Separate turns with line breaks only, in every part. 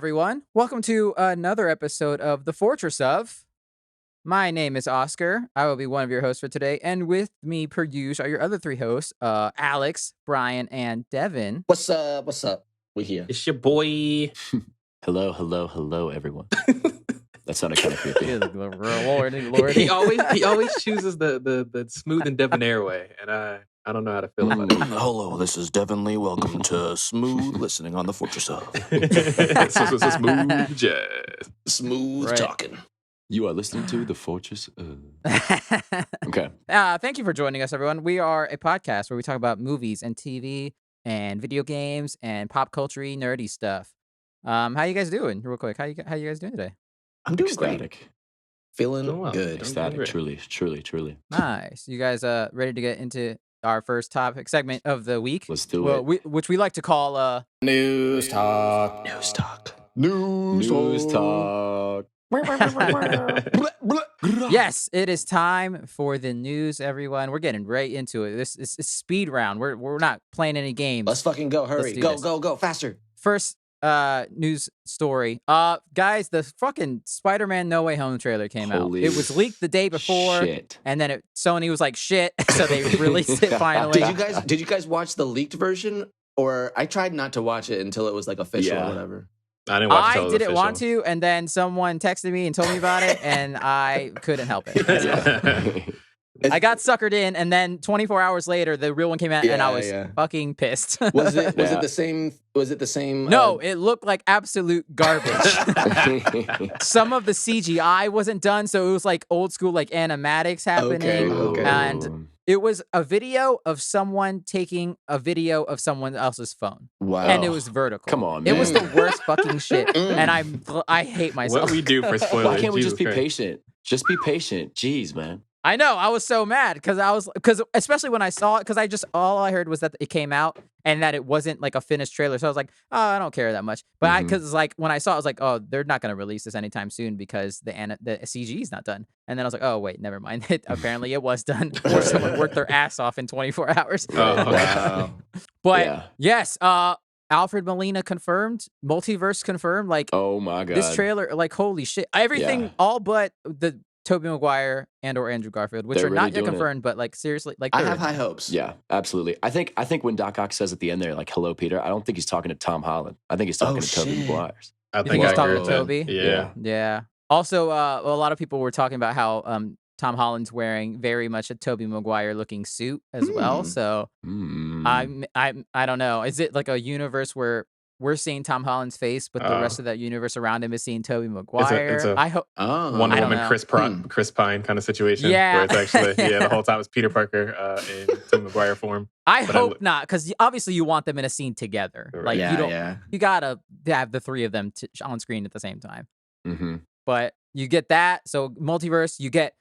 everyone. Welcome to another episode of the Fortress of. My name is Oscar. I will be one of your hosts for today. And with me, per usual, are your other three hosts, Alex, Brian, and Devin.
What's up? What's up? We here.
It's your boy.
Hello, everyone. That sounded kind of creepy.
Lordy.
He always chooses the smooth and debonair way, and I don't know how to feel about it.
Hello, this is Devin Lee. Welcome to Smooth Listening on the Fortress of.
So smooth jazz.
Smooth
Right.
talking.
You are listening to the Fortress. Okay.
Thank you for joining us, everyone. We are a podcast where we talk about movies and TV and video games and pop culture nerdy stuff. How you guys doing? Real quick, how you guys doing today?
I'm doing great.
Ecstatic.
Feeling
Doing well.
good.
Ecstatic.
great.
Truly.
Nice. You guys ready to get into our first topic segment of the week?
Let's do it.
Which we like to call
News talk. News talk.
News talk.
Yes, it is time for the news, everyone. We're getting right into it. This is speed round. We're not playing any games.
Let's fucking go. Hurry.
Let's do
Go,
this.
go, faster.
First news story. Guys, the fucking Spider-Man No Way Home trailer came out.
Holy
It was leaked the day before.
Shit.
And then Sony was like, shit. So they released it finally.
Did you guys watch the leaked version? Or I tried not to watch it until it was like official
Yeah.
or whatever.
I didn't watch it.
I
till it was
didn't want
official.
to, and then someone texted me and told me about it, and I couldn't help it. I got suckered in, and then 24 hours later, the real one came out, and I was fucking pissed.
Was it
Yeah.
the same? Was it the same?
No, it looked like absolute garbage. Some of the CGI wasn't done, so it was like old school, like animatics happening.
Okay.
And it was a video of someone taking a video of someone else's phone,
wow.
and it was vertical.
Come on,
It was the
man.
worst fucking shit,
Mm.
and I hate myself.
What we do for spoilers?
Why can't we
Jesus
just be
Christ.
patient? Just be patient. Jeez, man.
I know. I was so mad because especially when I saw it, because all I heard was that it came out and that it wasn't like a finished trailer. So I was like, oh, I don't care that much. But because like when I saw it, I was like, oh, they're not going to release this anytime soon because the CG is not done. And then I was like, oh, wait, never mind. Apparently it was done. Or someone worked their ass off in 24 hours.
Oh, okay.
Wow.
But
Yeah.
yes, Alfred Molina confirmed, multiverse confirmed. Like
Oh my God.
this trailer, like holy shit, everything,
Yeah.
all but the Tobey Maguire and or Andrew Garfield, which
They're
are
really
not yet
doing it.
confirmed, but like seriously, like
I
they're
have
in
high
there.
hopes.
Yeah, absolutely. I think when Doc Ock says at the end there, like, hello, Peter, I don't think he's talking to Tom Holland. I think he's talking to Tobey
shit.
Maguire.
I
You think
think
he's
I
talking
agree
to
with that.
Toby?
Yeah.
Yeah. Also, a lot of people were talking about how Tom Holland's wearing very much a Tobey Maguire looking suit as well. So
Mm.
I don't know. Is it like a universe where we're seeing Tom Holland's face, but the rest of that universe around him is seeing Tobey Maguire?
it's a
I hope.
Oh.
Wonder
I don't
Woman,
know.
Chris Pine kind of situation.
Yeah.
Where it's actually, the whole time it's Peter Parker in Tobey Maguire form.
I
But I
hope
look-
not, because obviously you want them in a scene together.
Right.
Like
yeah,
you don't.
yeah.
You gotta have the three of them on screen at the same time.
Mm-hmm.
But you get that. So multiverse, you get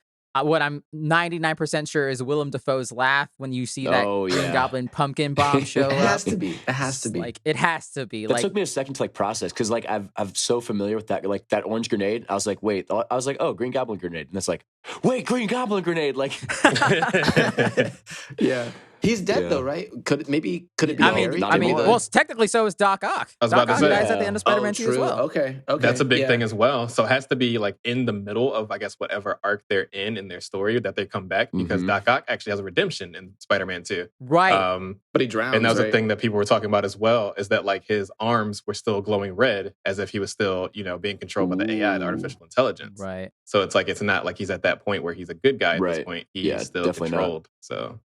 what I'm 99% sure is Willem Dafoe's laugh when you see that
Oh,
Green
yeah.
Goblin pumpkin bomb show
It
up.
has to be. It has to
It's
be.
Like it has to be.
That
Like
took me a second to like process because like I'm so familiar with that, like that orange grenade. I was like, wait, I was like, oh, Green Goblin grenade, and it's like, wait, Green Goblin grenade, like,
Yeah. He's dead
Yeah.
though, right? Could it be
I
Harry?
not
mean,
anymore.
well, technically, so is Doc Ock.
I was
Doc
about to
Ock
say.
dies at the end of Spider-Man 2 as
true.
well.
Okay.
That's a big
yeah.
thing as well. So it has to be like in the middle of, I guess, whatever arc they're in their story that they come back because
Mhm.
Doc Ock actually has a redemption in Spider-Man 2.
Right.
But he drowns.
And that was
right?
the thing that people were talking about as well, is that like his arms were still glowing red as if he was still, being controlled by the AI, the
Ooh.
artificial intelligence.
Right.
So it's like, it's not like he's at that point where he's a good guy at this
Right.
point. He's
Yeah,
still
definitely not.
controlled. So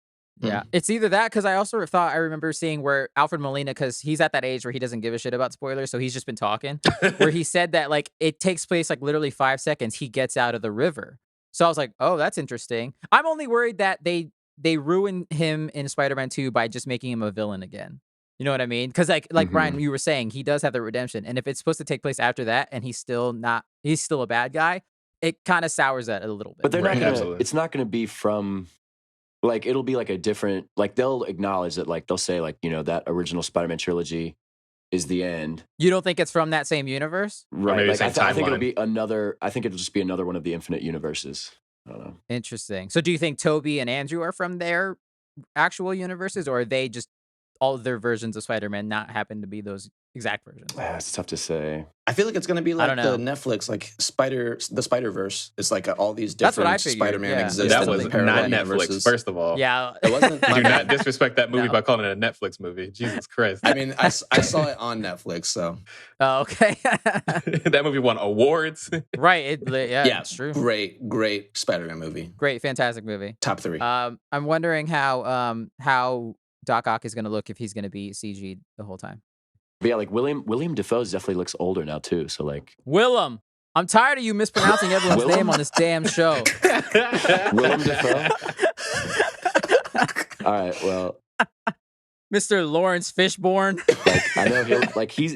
Yeah, it's either that because I also thought I remember seeing where Alfred Molina, because he's at that age where he doesn't give a shit about spoilers, so he's just been talking, where he said that like it takes place like literally 5 seconds. He gets out of the river, so I was like, oh, that's interesting. I'm only worried that they ruin him in Spider-Man 2 by just making him a villain again. You know what I mean? Because like Brian, you were saying, he does have the redemption, and if it's supposed to take place after that, and he's still a bad guy, it kind of sours that a little bit.
but they're
Right,
not gonna.
absolutely.
It's not gonna be from. Like it'll be like a different. Like they'll acknowledge that. Like they'll say like that original Spider-Man trilogy is the end.
You don't think it's from that same universe?
Right.
maybe
Like,
same
I think it'll
timeline.
be another. I think it'll just be another one of the infinite universes. I don't know.
Interesting. So do you think Toby and Andrew are from their actual universes, or are they just all of their versions of Spider-Man not happen to be those exact version.
It's tough to say.
I feel like it's going to be like
don't
the
know.
Netflix, like the Spider-Verse. It's like all these
That's what I
different
figured,
Spider-Man
yeah.
exist
That
in
was
the parallel
not Netflix,
universes.
first of all.
Yeah.
It wasn't.
Do
My
not
bad.
disrespect that movie
No.
by calling it a Netflix movie. Jesus Christ.
I mean, I saw it on Netflix, so
Oh, okay.
That movie won awards.
Right. Yeah, it's true.
great Spider-Man movie.
Great, fantastic movie.
Top 3.
I'm wondering how Doc Ock is going to look if he's going to be CG'd the whole time.
But yeah, like William Dafoe definitely looks older now too. So like
Willem. I'm tired of you mispronouncing everyone's
Willem?
name on this damn show.
Willem Dafoe. All right, well,
Mr. Lawrence Fishburne.
like I know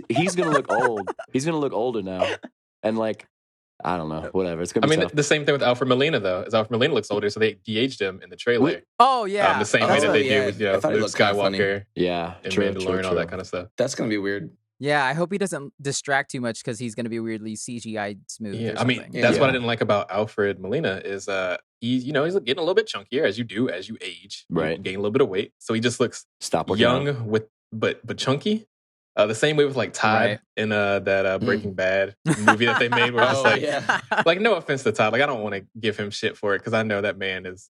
he's gonna look old. He's gonna look older now, and like I don't know, whatever. It's gonna
I
be
mean,
tough.
the same thing with Alfred Molina, though. As Alfred Molina looks older, so they de-aged him in the trailer.
Oh, yeah.
The same way
Oh,
that they
yeah.
do with
I thought he
Luke
looked kinda funny.
Skywalker
Yeah,
and
true,
Mandalorian, all
true.
that kind of stuff.
That's going to be weird.
Yeah, I hope he doesn't distract too much because he's going to be weirdly CGI smooth.
Yeah,
or
I mean,
something.
that's what I
Yeah.
didn't like about Alfred Molina is he's getting a little bit chunkier as you age. You
Right.
gain a little bit of weight, so he just looks
Stop working out.
young but chunky. The same way with like Todd
Right.
in that Breaking Bad movie that they made, where it's
Oh,
like,
yeah.
like no offense to Todd, like I don't want to give him shit for it because I know that man is,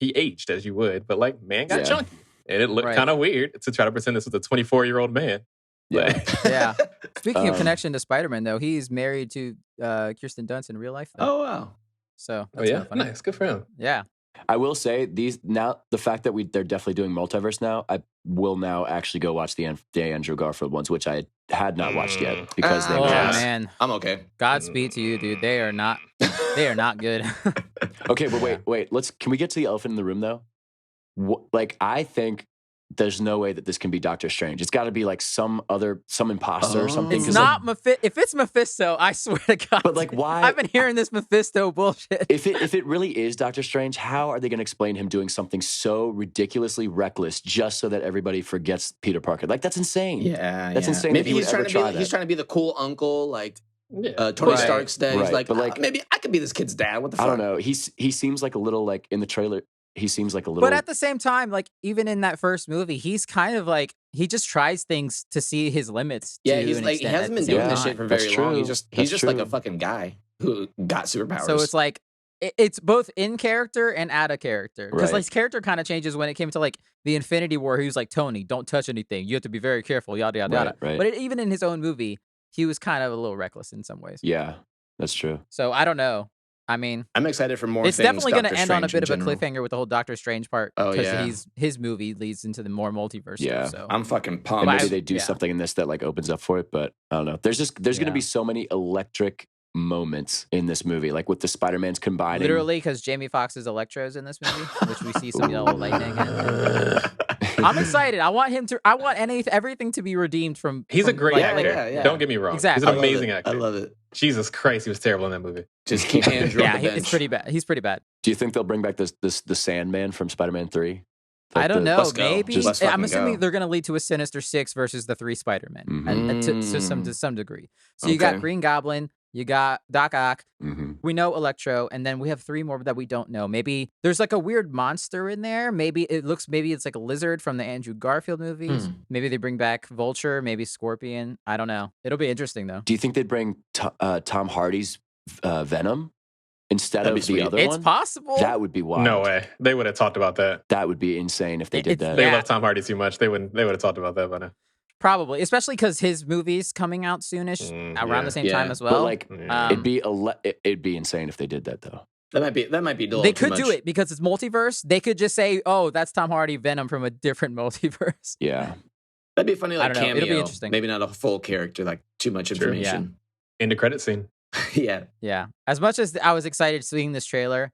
he aged as you would, but like man got
Yeah.
chunky and it looked
Right.
kind of weird to try to pretend this was a 24-year-old man.
Yeah.
But-
Yeah. Speaking of
Um,
connection to Spider-Man, though, he's married to Kirsten Dunst in real life. Though.
Oh, wow.
So,
Oh
that's
yeah,
kinda funny.
nice, good for him.
Yeah.
I will say the fact that they're definitely doing multiverse now. I will now actually go watch the Andrew Garfield ones, which I had not watched yet because they
Oh,
Yeah.
man.
I'm okay.
Godspeed to you, dude. They are not good.
Okay, but wait. Can we get to the elephant in the room though? Like, I think there's no way that this can be Doctor Strange. It's got to be like some imposter or something.
It's
'cause,
not If it's Mephisto, I swear to God.
But, like, why-
I've been hearing this Mephisto bullshit.
If it really is Doctor Strange, how are they going to explain him doing something so ridiculously reckless just so that everybody forgets Peter Parker? Like, that's insane.
Yeah,
That's insane
Maybe
if he
he's
would
trying
ever
to
try
be. He's
that.
trying to be the cool uncle, like
Yeah.
Tony
Right.
Stark's dad. He's
Right.
like,
But, like,
maybe I could be this kid's dad. What the fuck?
I don't know. He seems like a little, like, in the trailer. He seems like a little.
But at the same time, like even in that first movie, he's kind of like he just tries things to see his limits.
Yeah,
to
he's
an
like he
extent
hasn't
at
been
the
doing
same
this
time.
shit for
That's
very long.
true.
He's
That's
just like
true.
a fucking guy who got superpowers.
So it's like it's both in character and out of character because
Right.
like his character kind of changes when it came to like the Infinity War. He was like, Tony, don't touch anything. You have to be very careful. Yada yada
Right,
yada.
right.
But even in his own movie, he was kind of a little reckless in some ways.
Yeah, that's true.
So I don't know. I mean,
I'm excited for more.
it's
things
definitely going to
Doctor
end on a
Strange
bit of
in
a
general.
cliffhanger with the whole Doctor Strange part.
Oh,
because
yeah.
his movie leads into the more multiverse.
Yeah.
Stuff, so
I'm fucking
And
pumped.
maybe they do
yeah.
something in this that like opens up for it, but I don't know. There's going to
Yeah.
be so many electric moments in this movie, like with the Spider-Man's combining.
literally because Jamie Foxx's Electro's in this movie, which we see some yellow lightning in. I'm excited. I want everything to be redeemed from.
He's a
from,
great
like,
actor.
yeah.
Don't get me wrong.
Exactly.
He's an
I love
amazing
it.
actor.
I love it.
Jesus Christ, he was terrible in that movie.
Just keep Andrew
Yeah,
on the bench.
it's pretty bad. He's pretty bad.
Do you think they'll bring back the Sandman from Spider-Man 3?
I don't know.
let's go.
Maybe
Just let's
I'm
fucking
assuming
go.
they're going to lead to a Sinister Six versus the three Spider-Men and to some degree. So you got
Okay.
Green Goblin, you got Doc Ock,
Mm-hmm.
we know Electro, and then we have three more that we don't know. Maybe there's like a weird monster in there. Maybe it's like a lizard from the Andrew Garfield movies. Maybe they bring back Vulture, maybe Scorpion. I don't know. It'll be interesting though.
Do you think they'd bring Tom Hardy's Venom instead
That'd
of
be
the
sweet.
other
It's
one?
possible.
That would be wild.
No way. They would have talked about that.
That would be insane if they did
It's-
that.
They
Yeah.
love Tom Hardy too much. They would have talked about that by now.
Probably, especially because his movie's coming out soonish around
yeah.
the same
Yeah.
time as
But
well.
like,
Yeah.
it'd be insane if they did that though.
That might be a little
They
too
could do
much.
it because it's multiverse. They could just say, "Oh, that's Tom Hardy Venom from a different multiverse."
Yeah.
That'd be funny,
I
like
don't know.
cameo.
It'll be interesting.
Maybe not a full character, like too much
Sure.
information.
In the credit scene.
Yeah.
Yeah. As much as I was excited seeing this trailer,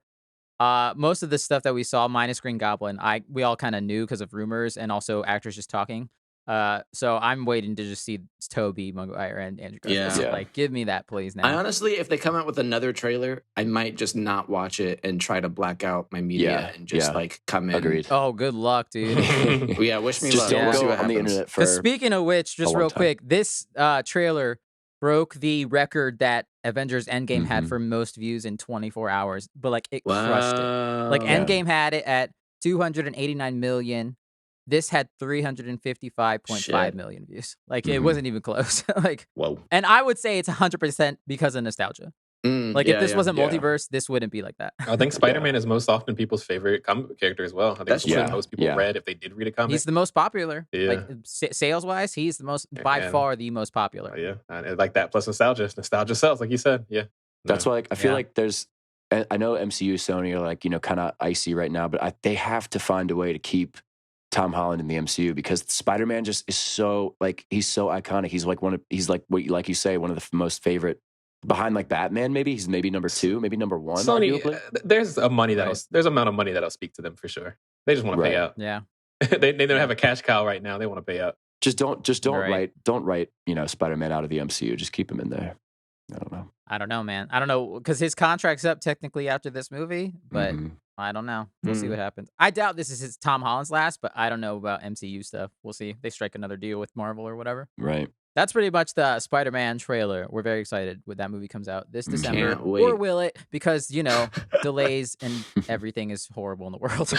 most of the stuff that we saw, minus Green Goblin, we all kind of knew because of rumors and also actors just talking. So I'm waiting to just see Tobey Maguire and Andrew Garfield.
Yeah.
So,
Yeah.
like, give me that, please. Now.
I honestly, if they come out with another trailer, I might just not watch it and try to black out my media
Yeah,
and just
yeah.
like come in.
Agreed.
Oh, good luck, dude.
Yeah, wish me
Just
luck.
don't
We'll see
go
what
on the
happens.
internet for.
Because speaking of which, just
long
real
time.
quick, this trailer broke the record that Avengers Endgame had
Mhm.
for most views in 24 hours. But like it crushed it.
Wow.
Like
Yeah.
Endgame had it at 289 million. This had 355.5
Shit.
million views. Like it wasn't even close. Like,
Whoa.
and I would say it's 100% because of nostalgia. Like if this wasn't multiverse, this wouldn't be like that.
I think Spider-Man is most often people's favorite comic book character as well. I think
That's
it's what
true.
most people read if they did read a comic.
He's the most popular.
Yeah.
Like sales wise, he's the most by far the most popular.
Yeah, and like that plus nostalgia. Nostalgia sells, like you said. Yeah,
that's why I feel like there's. I know MCU, Sony are like kind of icy right now, but they have to find a way to keep Tom Holland in the MCU because Spider-Man just is so he's so iconic. He's like what you say, one of the most favorite. Behind like Batman, maybe he's maybe number 2, maybe number 1.
Sony, there's amount of money that'll speak to them for sure. They just want to pay out.
Yeah,
they don't have a cash cow right now. They want to pay out.
Just don't write Spider-Man out of the MCU. Just keep him in there. I don't know,
man. I don't know because his contract's up technically after this movie, but I don't know. We'll see what happens. I doubt this is Tom Holland's last, but I don't know about MCU stuff. We'll see. They strike another deal with Marvel or whatever.
Right.
That's pretty much the Spider-Man trailer. We're very excited when that movie comes out this December.
Can't wait.
Or will it? Because, delays and everything is horrible in the world.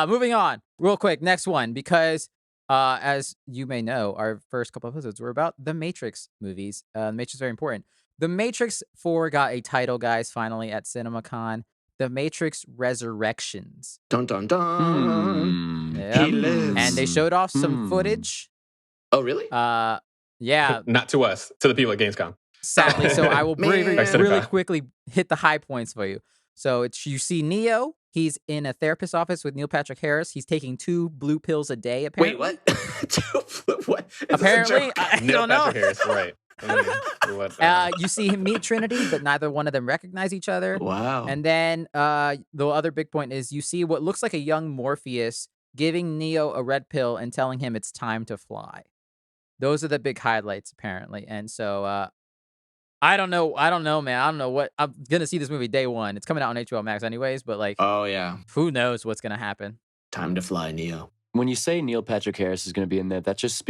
Moving on real quick. Next one, because as you may know, our first couple episodes were about the Matrix movies. The Matrix is very important. The Matrix 4 got a title, guys, finally at CinemaCon. The Matrix Resurrections.
Dun, dun, dun.
Yep.
He lives.
And they showed off some footage.
Oh, really?
Yeah.
Not to us, to the people at Gamescom.
Sadly, so I will really
Man.
quickly hit the high points for you. So you see Neo. He's in a therapist's office with Neil Patrick Harris. He's taking 2 blue pills a day, apparently.
Wait, what? What? Is
Apparently, I don't know.
Harris, right.
You see him meet Trinity, but neither one of them recognize each other.
Wow.
And then the other big point is you see what looks like a young Morpheus giving Neo a red pill and telling him it's time to fly. Those are the big highlights, apparently. And so I don't know, man. I don't know what I'm gonna see this movie day one. It's coming out on HBO Max anyways, but
oh yeah,
who knows what's gonna happen?
Time to fly, Neo.
When you say Neil Patrick Harris is going to be in there, that just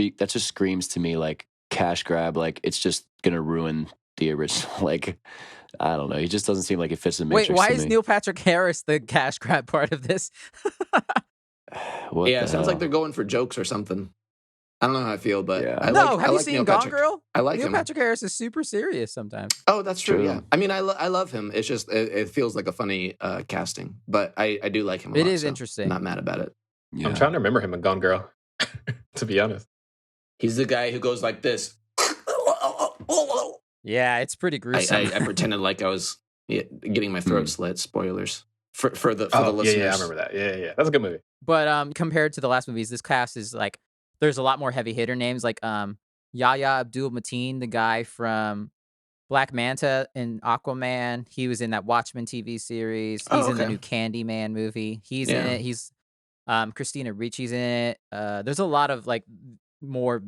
screams to me like cash grab. Like it's just going to ruin the original. Like I don't know. He just doesn't seem like it fits in Matrix.
Wait, why is Neil Patrick Harris the cash grab part of this?
It sounds like they're going for jokes or something. I don't know how I feel, but
have you seen Gone Girl?
I like
Neil
him.
Patrick Harris is super serious sometimes.
Oh, that's true. Yeah, I mean, I love him. It's just it feels like a funny casting, but I do like him.
It is interesting.
I'm not mad about it.
Yeah. I'm trying to remember him in Gone Girl. To be honest,
he's the guy who goes like this.
Yeah, it's pretty gruesome.
I pretended like I was getting my throat slit. Spoilers for the listeners.
Yeah, I remember that. Yeah, that's a good movie.
But compared to the last movies, this cast is like there's a lot more heavy hitter names like Yahya Abdul-Mateen, the guy from Black Manta and Aquaman. He was in that Watchmen TV series. He's in the new Candyman movie. He's in it. He's Christina Ricci's in it. There's a lot of like more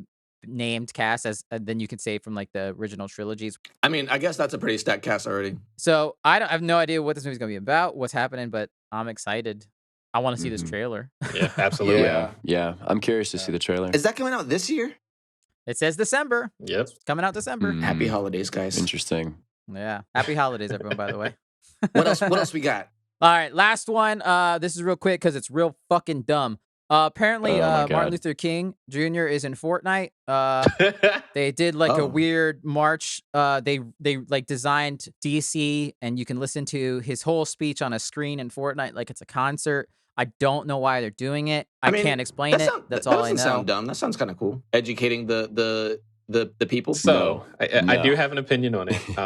named cast as than you could say from like the original trilogies.
I mean, I guess that's a pretty stacked cast already.
So I have no idea what this movie's gonna be about, what's happening, but I'm excited. I want to see this trailer.
Yeah, absolutely.
Yeah. I'm curious to see the trailer.
Is that coming out this year?
It says December.
Yep,
it's coming out December.
Happy holidays, guys.
Interesting.
Yeah, happy holidays, everyone. By the way.
What else we got?
All right, last one. This is real quick because it's real fucking dumb. Apparently, Martin Luther King Jr. is in Fortnite. They did like a weird march. They like designed DC, and you can listen to his whole speech on a screen in Fortnite like it's a concert. I don't know why they're doing it. I mean, can't explain it. That's all I know.
That doesn't sound dumb. That sounds kind of cool. Educating the people.
So I do have an opinion on it.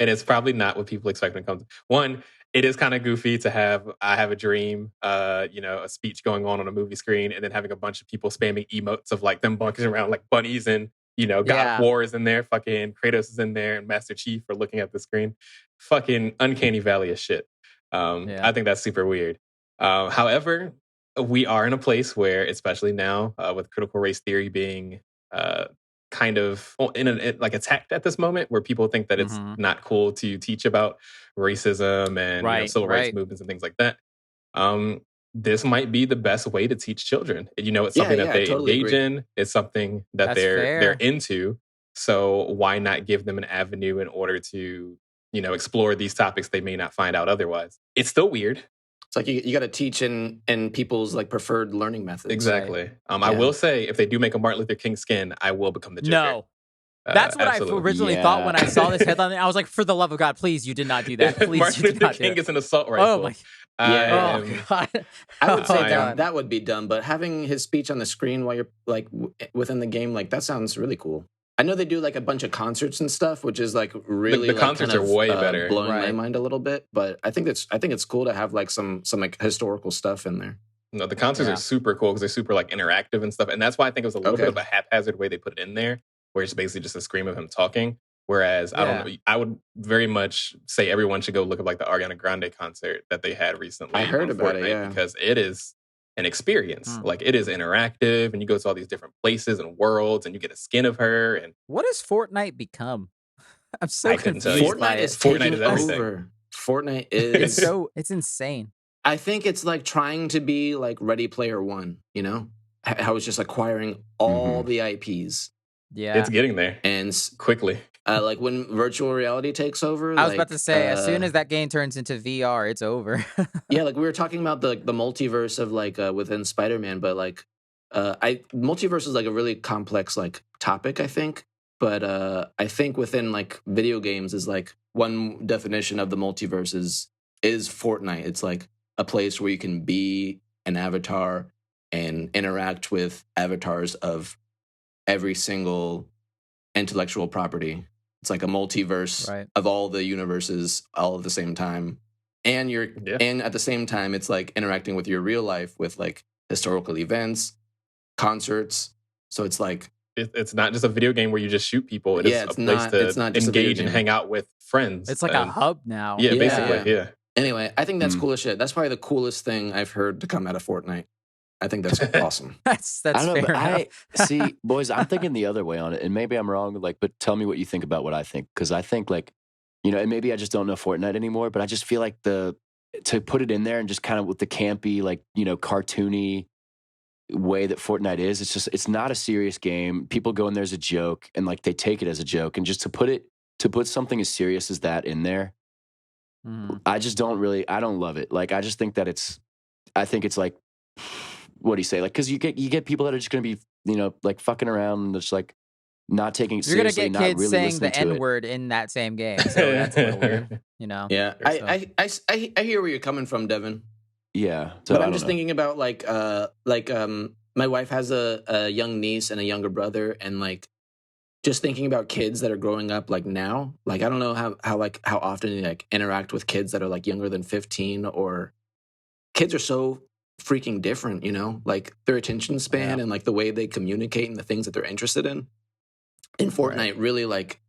And it's probably not what people expect when it comes. One, it is kind of goofy to have "I have a dream," a speech going on a movie screen, and then having a bunch of people spamming emotes of like them bunking around like bunnies, and God of War is in there, fucking Kratos is in there, and Master Chief are looking at the screen. Fucking uncanny valley of shit. I think that's super weird. However, we are in a place where, especially now, with critical race theory being kind of like attacked at this moment, where people think that it's not cool to teach about racism and civil rights movements and things like that. This might be the best way to teach children. It's something that they totally engage in. It's something that they're into. So why not give them an avenue in order to explore these topics they may not find out otherwise? It's still weird.
It's like you got to teach in people's like preferred learning methods.
Exactly. I will say, if they do make a Martin Luther King skin, I will become the Joker.
No. That's what
absolutely.
I originally thought when I saw this headline. I was like, for the love of God, please, you did not do that. Please,
Martin
you did
Luther
not do
King
that.
is an assault rifle.
Oh my.
Yeah.
Oh God.
I would say
God.
that would be dumb, but having his speech on the screen while you're like within the game, like that sounds really cool. I know they do like a bunch of concerts and stuff, which is like really
the concerts are way better,
blowing my mind a little bit. But I think it's cool to have like some like historical stuff in there.
No, the concerts are super cool because they're super like interactive and stuff, and that's why I think it was a little bit of a haphazard way they put it in there, where it's basically just a scream of him talking. Whereas I don't know, I would very much say everyone should go look at like the Ariana Grande concert that they had recently.
I heard about
Fortnite,
it,
because it is an experience. Like it is interactive, and you go to all these different places and worlds, and you get a skin of her. And
what has Fortnite become? I'm so confused.
Fortnite is taking over. Fortnite is
it's insane.
I think it's like trying to be like Ready Player One. You know, how it's just acquiring all the IPs.
Yeah,
it's getting there
and
quickly.
Like when virtual reality takes over.
I was about to say, as soon as that game turns into VR, it's over.
Yeah, like we were talking about the multiverse of like within Spider-Man, but like multiverse is like a really complex like topic, I think. But I think within like video games is like one definition of the multiverse is Fortnite. It's like a place where you can be an avatar and interact with avatars of every single intellectual property. It's like a multiverse of all the universes all at the same time. And and at the same time, it's like interacting with your real life with like historical events, concerts. So it's like
it's not just a video game where you just shoot people. It is a place to engage and hang out with friends.
It's like a hub now.
Yeah, basically. Yeah.
Anyway, I think that's cool as shit. That's probably the coolest thing I've heard to come out of Fortnite. I think that's awesome.
That's
I don't know,
fair enough.
See, boys, I'm thinking the other way on it, and maybe I'm wrong. Like, but tell me what you think about what I think, because I think like, and maybe I just don't know Fortnite anymore. But I just feel like to put it in there and just kind of with the campy, like cartoony way that Fortnite is, it's not a serious game. People go in there as a joke, and like they take it as a joke, and just to put something as serious as that in there, I just don't love it. Like, I just think that I think it's like. What do you say? Like, because you get people that are just going to be, like fucking around and just like not taking it seriously.
You're going to get kids saying the N-word in that same game. So that's a little weird,
Yeah, I hear where you're coming from, Devin.
Yeah,
so but I'm just thinking about like my wife has a young niece and a younger brother, and like just thinking about kids that are growing up like now. Like I don't know how often they like interact with kids that are like younger than 15, or kids are so freaking different, like their attention span and like the way they communicate and the things that they're interested in. And Fortnite really like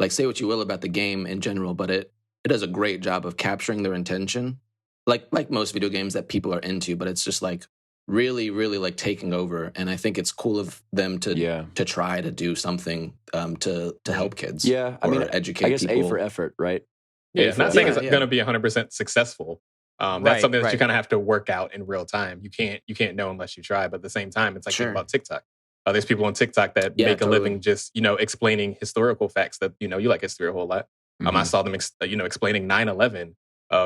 say what you will about the game in general, but it does a great job of capturing their attention, like most video games that people are into. But it's just like really, really like taking over. And I think it's cool of them to try to do something to help kids.
Yeah, I mean,
educate.
I guess
people.
A for effort, right?
Yeah, it's not saying it's going to be 100% successful. That's something that you kind of have to work out in real time. You can't know unless you try. But at the same time, it's like think about TikTok. There's people on TikTok that make a living just explaining historical facts that you like history a whole lot. I saw them explaining 9/11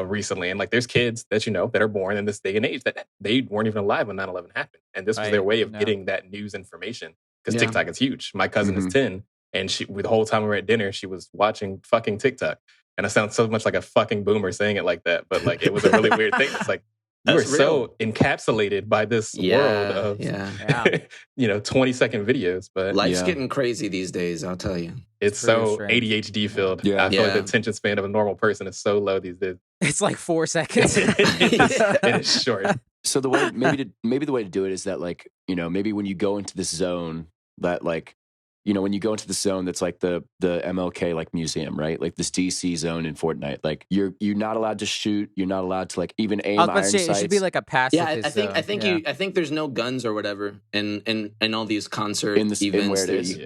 recently, and like there's kids that that are born in this day and age that they weren't even alive when 9/11 happened, and this was their way of getting that news information because TikTok is huge. My cousin is 10, and the whole time we were at dinner, she was watching fucking TikTok. And I sound so much like a fucking boomer saying it like that, but like it was a really weird thing. It's like you were so encapsulated by this world of 20-second videos. But
life's getting crazy these days, I'll tell you.
It's so strange. ADHD filled. Yeah. I feel like the attention span of a normal person is so low these days.
It's like 4 seconds.
It's short.
So the way maybe the way to do it is that like maybe when you go into this zone that like. When you go into the zone that's like the MLK like museum, right? Like this DC zone in Fortnite, like you're not allowed to shoot. You're not allowed to like even aim iron sights.
It should be like a pacifist.
Yeah, I think there's no guns or whatever in all these concert events.
Where it is.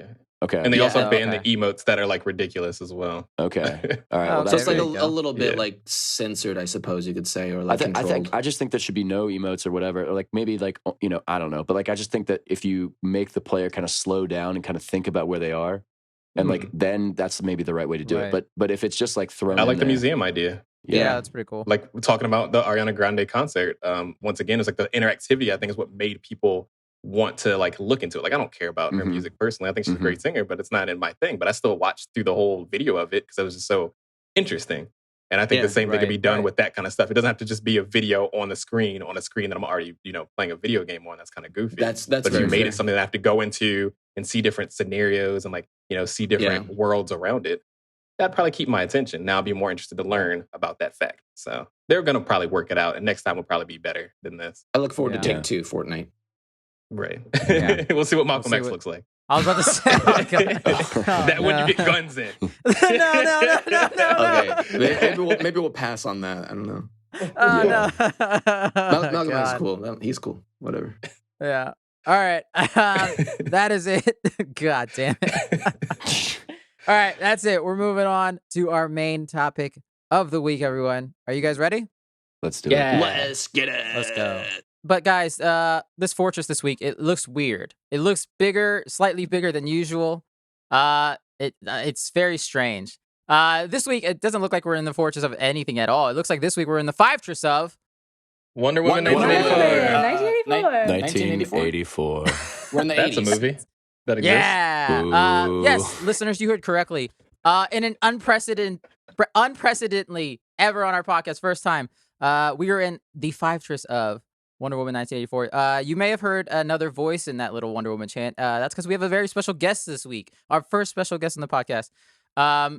Okay.
And they also ban the emotes that are like ridiculous as well.
Okay. All right. Well,
so it's like a little bit like censored, I suppose you could say, or like controlled.
I just think there should be no emotes or whatever, or like maybe like I don't know, but like I just think that if you make the player kind of slow down and kind of think about where they are, and like then that's maybe the right way to do it. But if it's just like thrown,
I like the museum idea.
Yeah, that's pretty cool.
Like we're talking about the Ariana Grande concert. Once again, it's like the interactivity, I think, is what made people want to like look into it. Like I don't care about her music personally. I think she's a great singer, but it's not in my thing. But I still watched through the whole video of it because it was just so interesting. And I think the same thing can be done with that kind of stuff. It doesn't have to just be a video on a screen that I'm already, playing a video game on. That's kind of goofy.
That's
but if you made it something that I have to go into and see different scenarios and like, see different worlds around it, that'd probably keep my attention. Now I'll be more interested to learn about that fact. So they're going to probably work it out. And next time will probably be better than this.
I look forward to Take Two Fortnite.
Right. We'll see what Malcolm X looks like.
I was about to say,
when you get guns in.
Okay, maybe we'll pass on that. I don't know. Malcolm X is cool. He's cool. Whatever.
Yeah. All right. That is it. God damn it. All right, that's it. We're moving on to our main topic of the week, everyone. Are you guys ready?
Let's do it.
Let's get it.
Let's go. But guys, this Fortress this week, it looks weird. It looks bigger, slightly bigger than usual. It's very strange. This week, it doesn't look like we're in the Fortress of anything at all. It looks like this week we're in the Fivetress of
Wonder Woman 1984.
We're in the 80s.
That's a movie that exists.
Yeah. Yes, listeners, you heard correctly. In an unprecedentedly ever on our podcast, first time, we were in the Fivetress of Wonder Woman 1984. You may have heard another voice in that little Wonder Woman chant. That's because we have a very special guest this week. Our first special guest on the podcast.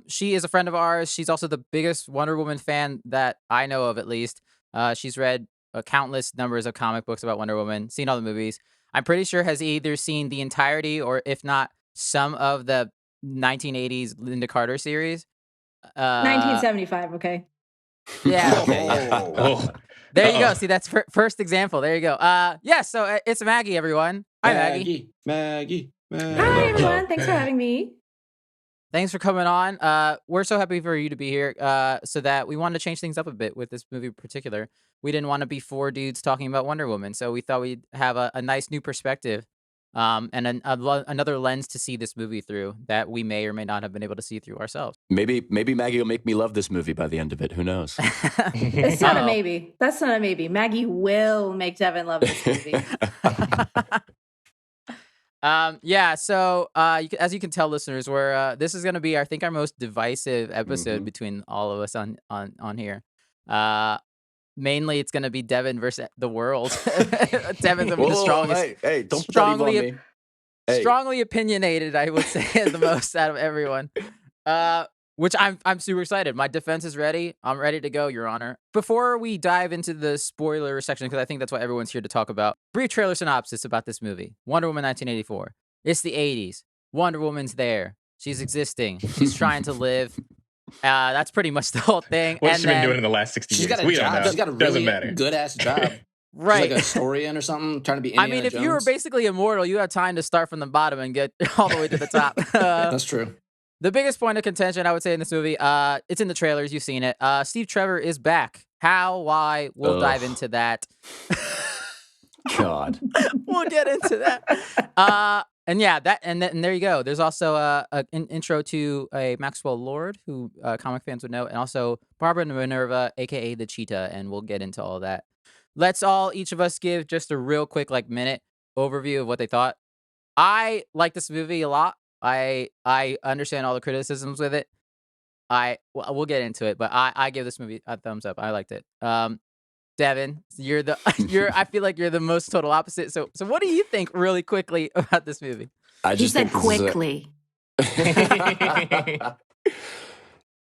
She is a friend of ours. She's also the biggest Wonder Woman fan that I know of, at least. She's read countless numbers of comic books about Wonder Woman, seen all the movies. I'm pretty sure has either seen the entirety or, if not, some of the 1980s Linda Carter series.
1975, okay.
Yeah. There you go. See, that's first example. There you go. So it's Maggie, everyone. Hi, Maggie.
Maggie.
Hi, everyone. Thanks for having me.
Thanks for coming on. We're so happy for you to be here so that we wanted to change things up a bit with this movie in particular. We didn't want to be four dudes talking about Wonder Woman, so we thought we'd have a nice new perspective and another lens to see this movie through that we may or may not have been able to see through ourselves.
Maybe Maggie will make me love this movie by the end of it. Who knows?
It's not a maybe. That's not a maybe. Maggie will make Devin love this movie.
So as you can tell, listeners, this is going to be, I think, our most divisive episode between all of us on here. Mainly, it's going to be Devin versus the world. Devin's the strongest.
Hey, don't put that evil on me.
Strongly opinionated, I would say, the most out of everyone. Which I'm super excited. My defense is ready. I'm ready to go, Your Honor. Before we dive into the spoiler section, because I think that's what everyone's here to talk about, brief trailer synopsis about this movie. Wonder Woman 1984. It's the 80s. Wonder Woman's there. She's existing. She's trying to live. That's pretty much the whole thing.
What's she been doing in the last 60 years?
She's got a job. She's got a really good-ass job.
Right.
She's like a historian or something, trying to be Indiana
if
Jones.
you were basically immortal, you have time to start from the bottom and get all the way to the top.
That's true.
The biggest point of contention, I would say, in this movie, it's in the trailers. You've seen it. Steve Trevor is back. How? Why? We'll dive into that.
God.
We'll get into that. And there you go. There's also an intro to a Maxwell Lord, who comic fans would know, and also Barbara Minerva, a.k.a. the Cheetah, and we'll get into all that. Let's each of us give just a real quick minute overview of what they thought. I like this movie a lot. I understand all the criticisms with it. We'll get into it, but I give this movie a thumbs up. I liked it. Devin, I feel like you're the most total opposite. So what do you think really quickly about this movie?
You said quickly.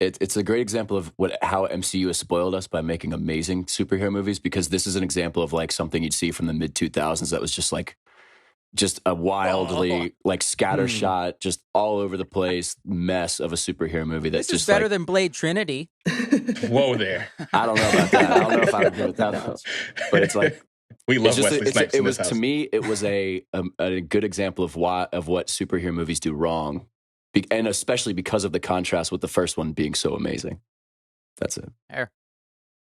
It's a great example of how MCU has spoiled us by making amazing superhero movies, because this is an example of like something you'd see from the mid 2000s that was just a wildly scattershot, just all over the place mess of a superhero movie. That's
this is better than Blade Trinity.
Whoa there.
I don't know about that. I don't know if I agree with that. But it's like
we love Wesley Snipes.
It was to me. It was a good example of what superhero movies do wrong, and especially because of the contrast with the first one being so amazing. That's it.
Fair.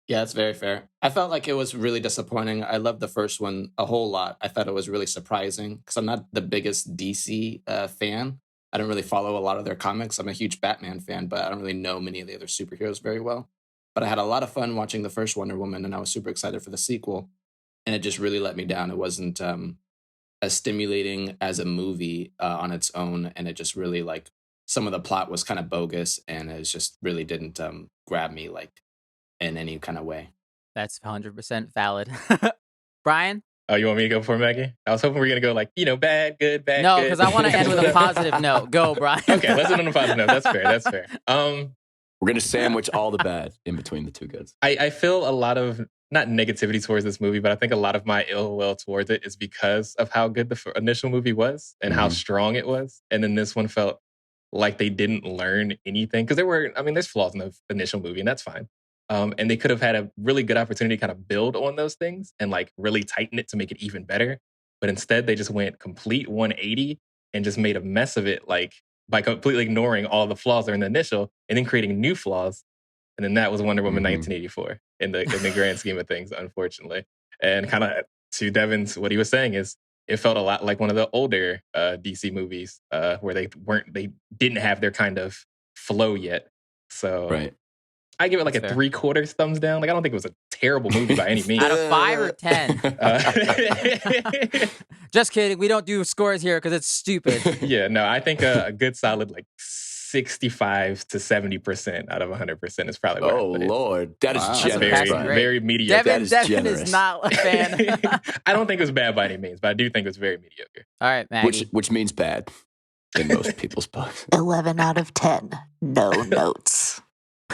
Yeah, that's very fair. I felt like it was really disappointing. I loved the first one a whole lot. I thought it was really surprising because I'm not the biggest DC fan. I don't really follow a lot of their comics. I'm a huge Batman fan, but I don't really know many of the other superheroes very well. but I had a lot of fun watching the first Wonder Woman, and I was super excited for the sequel. And it just really let me down. It wasn't as stimulating as a movie on its own, and it just really like some of the plot was kind of bogus, and it just really didn't grab me like in any kind of way.
That's 100% valid. Brian?
Oh, you want me to go for Maggie? I was hoping we were going to go like, bad, good, bad,
No,
good.
because I want to end with a positive note. Go, Brian.
Okay, let's end on a positive note. That's fair. That's fair.
We're going to sandwich all the bad in between the two goods.
I feel a lot of, not negativity towards this movie, but I think a lot of my ill will towards it is because of how good the initial movie was and how strong it was. And then this one felt like they didn't learn anything. Because there's flaws in the initial movie, and that's fine. And they could have had a really good opportunity to kind of build on those things and like really tighten it to make it even better. But instead, they just went complete 180 and just made a mess of it, like by completely ignoring all the flaws that are in the initial and then creating new flaws. And then that was Wonder Woman 1984 in the grand scheme of things, unfortunately. And kind of to Devin's, what he was saying is it felt a lot like one of the older DC movies where they didn't have their kind of flow yet. So
right.
I give it like a 3/4 thumbs down. Like I don't think it was a terrible movie by any means.
Out of 5 or 10? Just kidding. We don't do scores here because it's stupid.
Yeah, no, I think a good solid like 65 to 70% out of 100% is probably where I put it.
Lord, that is
generous. Very mediocre.
Devin is not a fan.
I don't think it was bad by any means, but I do think it was very mediocre.
All right, Maggie.
Which means bad in most people's books.
11 out of 10. No notes.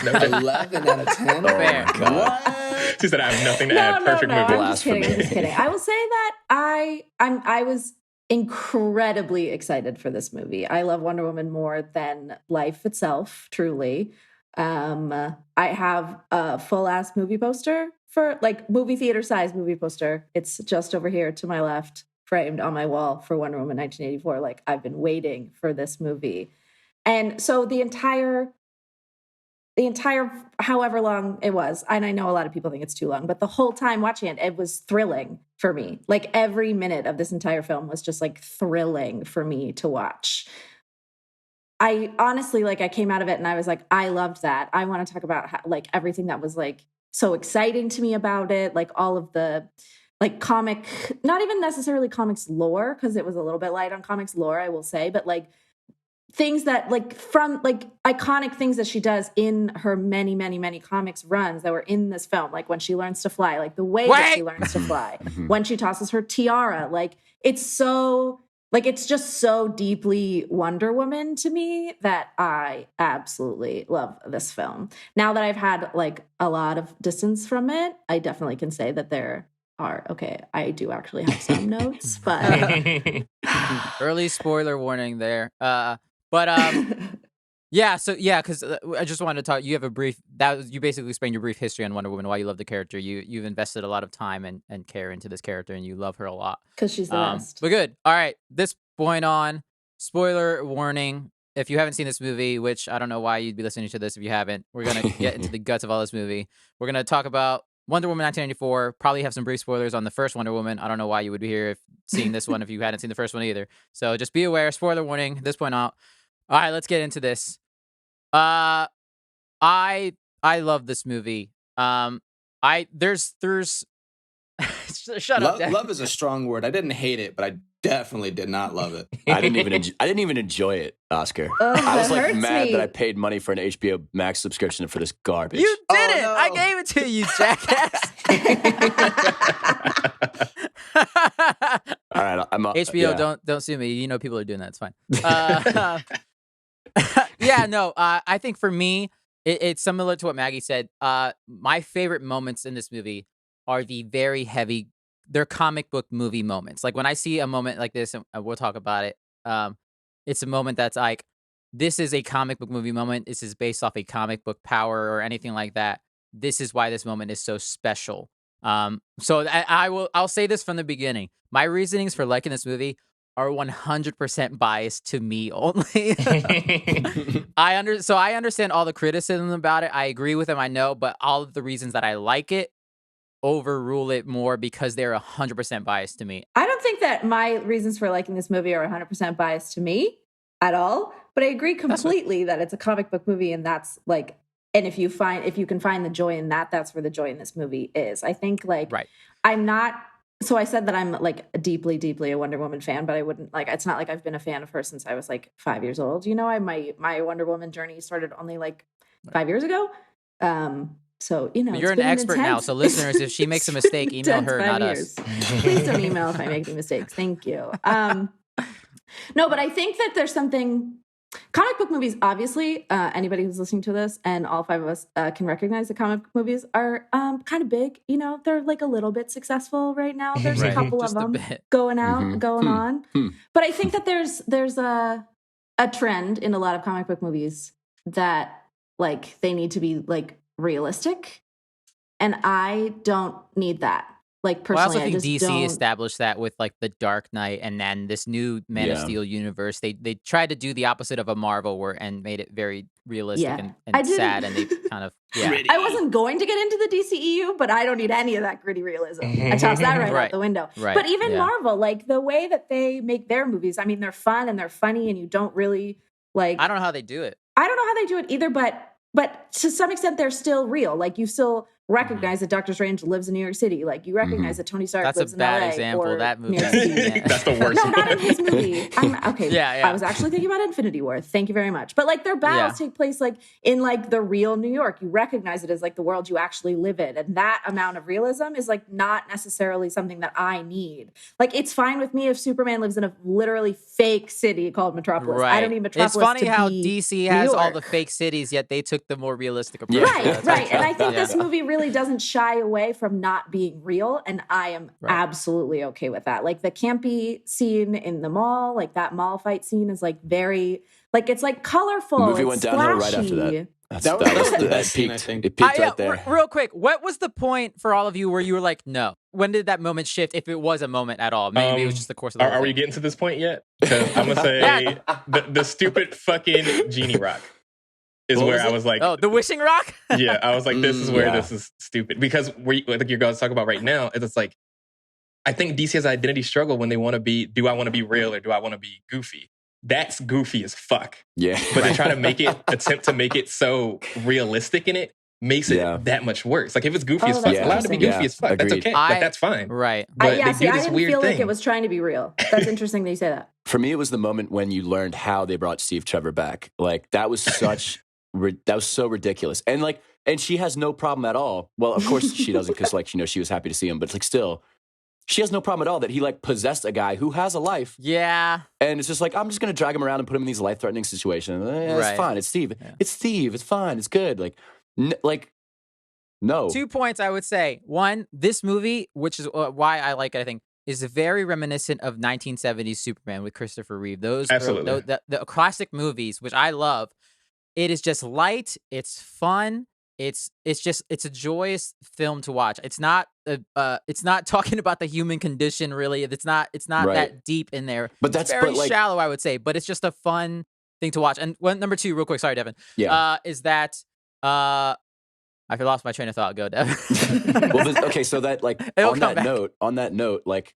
No, 11 out of 10?
Fair.
What?
She said I have nothing to add. Perfect movie.
I'm just kidding. I will say that I was incredibly excited for this movie. I love Wonder Woman more than life itself, truly. I have a full-ass movie poster for like movie theater size movie poster. It's just over here to my left, framed on my wall for Wonder Woman 1984. Like I've been waiting for this movie. And so the entire however long it was, and I know a lot of people think it's too long, but the whole time watching it, it was thrilling for me. Like every minute of this entire film was just like thrilling for me to watch. I honestly, like I came out of it and I was like, I loved that. I want to talk about how, like everything that was like so exciting to me about it, like all of the like comic, not even necessarily comics lore, because it was a little bit light on comics lore, I will say, but like things that like from like iconic things that she does in her many, many, many comics runs that were in this film. Like when she learns to fly, like the way that she learns to fly, when she tosses her tiara, like it's so like, it's just so deeply Wonder Woman to me that I absolutely love this film. Now that I've had like a lot of distance from it, I definitely can say that there are, okay, I do actually have some notes, but
early spoiler warning there. Yeah, so yeah, because I just wanted to talk. You have a brief you basically explained your brief history on Wonder Woman, why you love the character. You've invested a lot of time and care into this character, and you love her a lot
because she's the best.
But good. All right, this point on spoiler warning. If you haven't seen this movie, which I don't know why you'd be listening to this if you haven't, we're gonna get into the guts of all this movie. We're gonna talk about Wonder Woman 1994. Probably have some brief spoilers on the first Wonder Woman. I don't know why you would be here seeing this one if you hadn't seen the first one either. So just be aware. Spoiler warning. At this point out. All right, let's get into this. I love this movie. There's shut up.
Love is a strong word. I didn't hate it, but I definitely did not love it.
I didn't even enjoy it, Oscar. I was like mad that I paid money for an HBO Max subscription for this garbage.
You didn't. No. I gave it to you, jackass.
All right, I'm
HBO. Yeah. Don't sue me. You know people are doing that. It's fine. Yeah, no. I think for me, it's similar to what Maggie said. My favorite moments in this movie are the very heavy. They're comic book movie moments. Like when I see a moment like this, and we'll talk about it. It's a moment that's like, this is a comic book movie moment. This is based off a comic book power or anything like that. This is why this moment is so special. So I'll say this from the beginning. My reasonings for liking this movie are 100% biased to me only. I understand all the criticism about it. I agree with them, I know, but all of the reasons that I like it overrule it more because they're 100% biased to me.
I don't think that my reasons for liking this movie are 100% biased to me at all, but I agree completely that it's a comic book movie and that's like And if you can find the joy in that, that's where the joy in this movie is. I think like
Right.
I'm not. So I said that I'm like deeply, deeply a Wonder Woman fan, but I wouldn't like. It's not like I've been a fan of her since I was like 5 years old. You know, my Wonder Woman journey started only like 5 years ago. So you know,
You're an expert now. So listeners, if she makes a mistake, email her, not us.
Please don't email if I make mistakes. Thank you. No, but I think that there's something. Comic book movies, obviously, anybody who's listening to this and all 5 of us can recognize that comic book movies are kind of big. You know, they're like a little bit successful right now. There's a couple of them going on. But I think that there's a trend in a lot of comic book movies that like they need to be like realistic. And I don't need that. Like personally,
I also think DC established that with like the Dark Knight, and then this new Man of Steel universe. They tried to do the opposite of a Marvel and made it very realistic and sad, and they kind of
I wasn't going to get into the DCEU, but I don't need any of that gritty realism. I tossed that right out the window.
Right.
But even Marvel, like the way that they make their movies, I mean, they're fun and they're funny, and you don't really like.
I don't know how they do it.
I don't know how they do it either, but to some extent, they're still real. Like you still recognize that Doctor Strange lives in New York City. Like you recognize that Tony Stark lives in LA.
That's a bad example. That movie.
That's the worst.
No, not in his movie. I was actually thinking about Infinity War. Thank you very much. But like their battles take place like in like the real New York. You recognize it as like the world you actually live in. And that amount of realism is like not necessarily something that I need. Like it's fine with me if Superman lives in a literally fake city called Metropolis.
Right.
I don't need Metropolis.
It's funny
to
how
be
DC has
New
all
York.
the fake cities, yet they took the more realistic approach.
Right. And I think this movie really doesn't shy away from not being real. And I am absolutely okay with that. Like the campy scene in the mall, like that mall fight scene is like very, like it's like colorful.
The movie
it's
went downhill right after that.
That was the best scene, I
peaked.
think.
It peaked right there.
Real quick, what was the point for all of you where you were like, no? When did that moment shift, if it was a moment at all? Maybe it was just the course of the whole
Are we
thing.
getting to this point yet? Because I'm going to say the stupid fucking genie rock is where I was like...
Oh, the wishing rock?
Yeah, I was like, this is where this is stupid. Because I think you're going to talk about right now, it's like, I think DC has an identity struggle when they want to be, do I want to be real or do I want to be goofy? That's goofy as fuck.
Yeah.
But they try to attempt to make it so realistic in it, makes it that much worse. Like if it's goofy as fuck, it's allowed to be goofy as fuck. That's okay. Like that's fine.
Right.
But
I
they do this
didn't
weird
feel
thing.
like it was trying to be real. That's interesting that you say that.
For me, it was the moment when you learned how they brought Steve Trevor back. Like that was such, that was so ridiculous. And like, and she has no problem at all. Well, of course she doesn't, because like, you know, she was happy to see him, but like still, she has no problem at all that he like possessed a guy who has a life.
Yeah.
And it's just like, I'm just going to drag him around and put him in these life-threatening situations. It's fine. It's Steve. Yeah. It's Steve. It's fine. It's good. Like, no.
2 points, I would say. One, this movie, which is why I like it, I think, is very reminiscent of 1970s Superman with Christopher Reeve. Those
absolutely
the classic movies, which I love. It is just light. It's fun. It's a joyous film to watch. It's not talking about the human condition really. It's not that deep in there.
But that's
very shallow, I would say. But it's just a fun thing to watch. And number 2, real quick. Sorry, Devin.
Yeah.
Is that I lost my train of thought. Go, Devin.
Well, okay. So that like on that note, like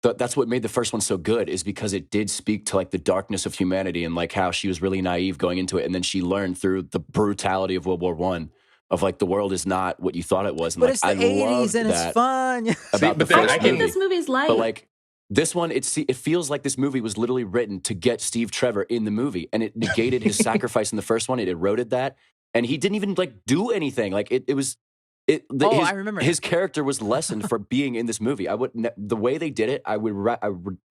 that's what made the first one so good is because it did speak to like the darkness of humanity and like how she was really naive going into it, and then she learned through the brutality of World War I of like the world is not what you thought it was. And,
but
like,
it's the 80s and it's fun.
About the
I think this movie's light.
But like this one, it feels like this movie was literally written to get Steve Trevor in the movie, and it negated his sacrifice in the first one. It eroded that, and he didn't even like do anything. Like I remember his character was lessened for being in this movie. The way they did it, I would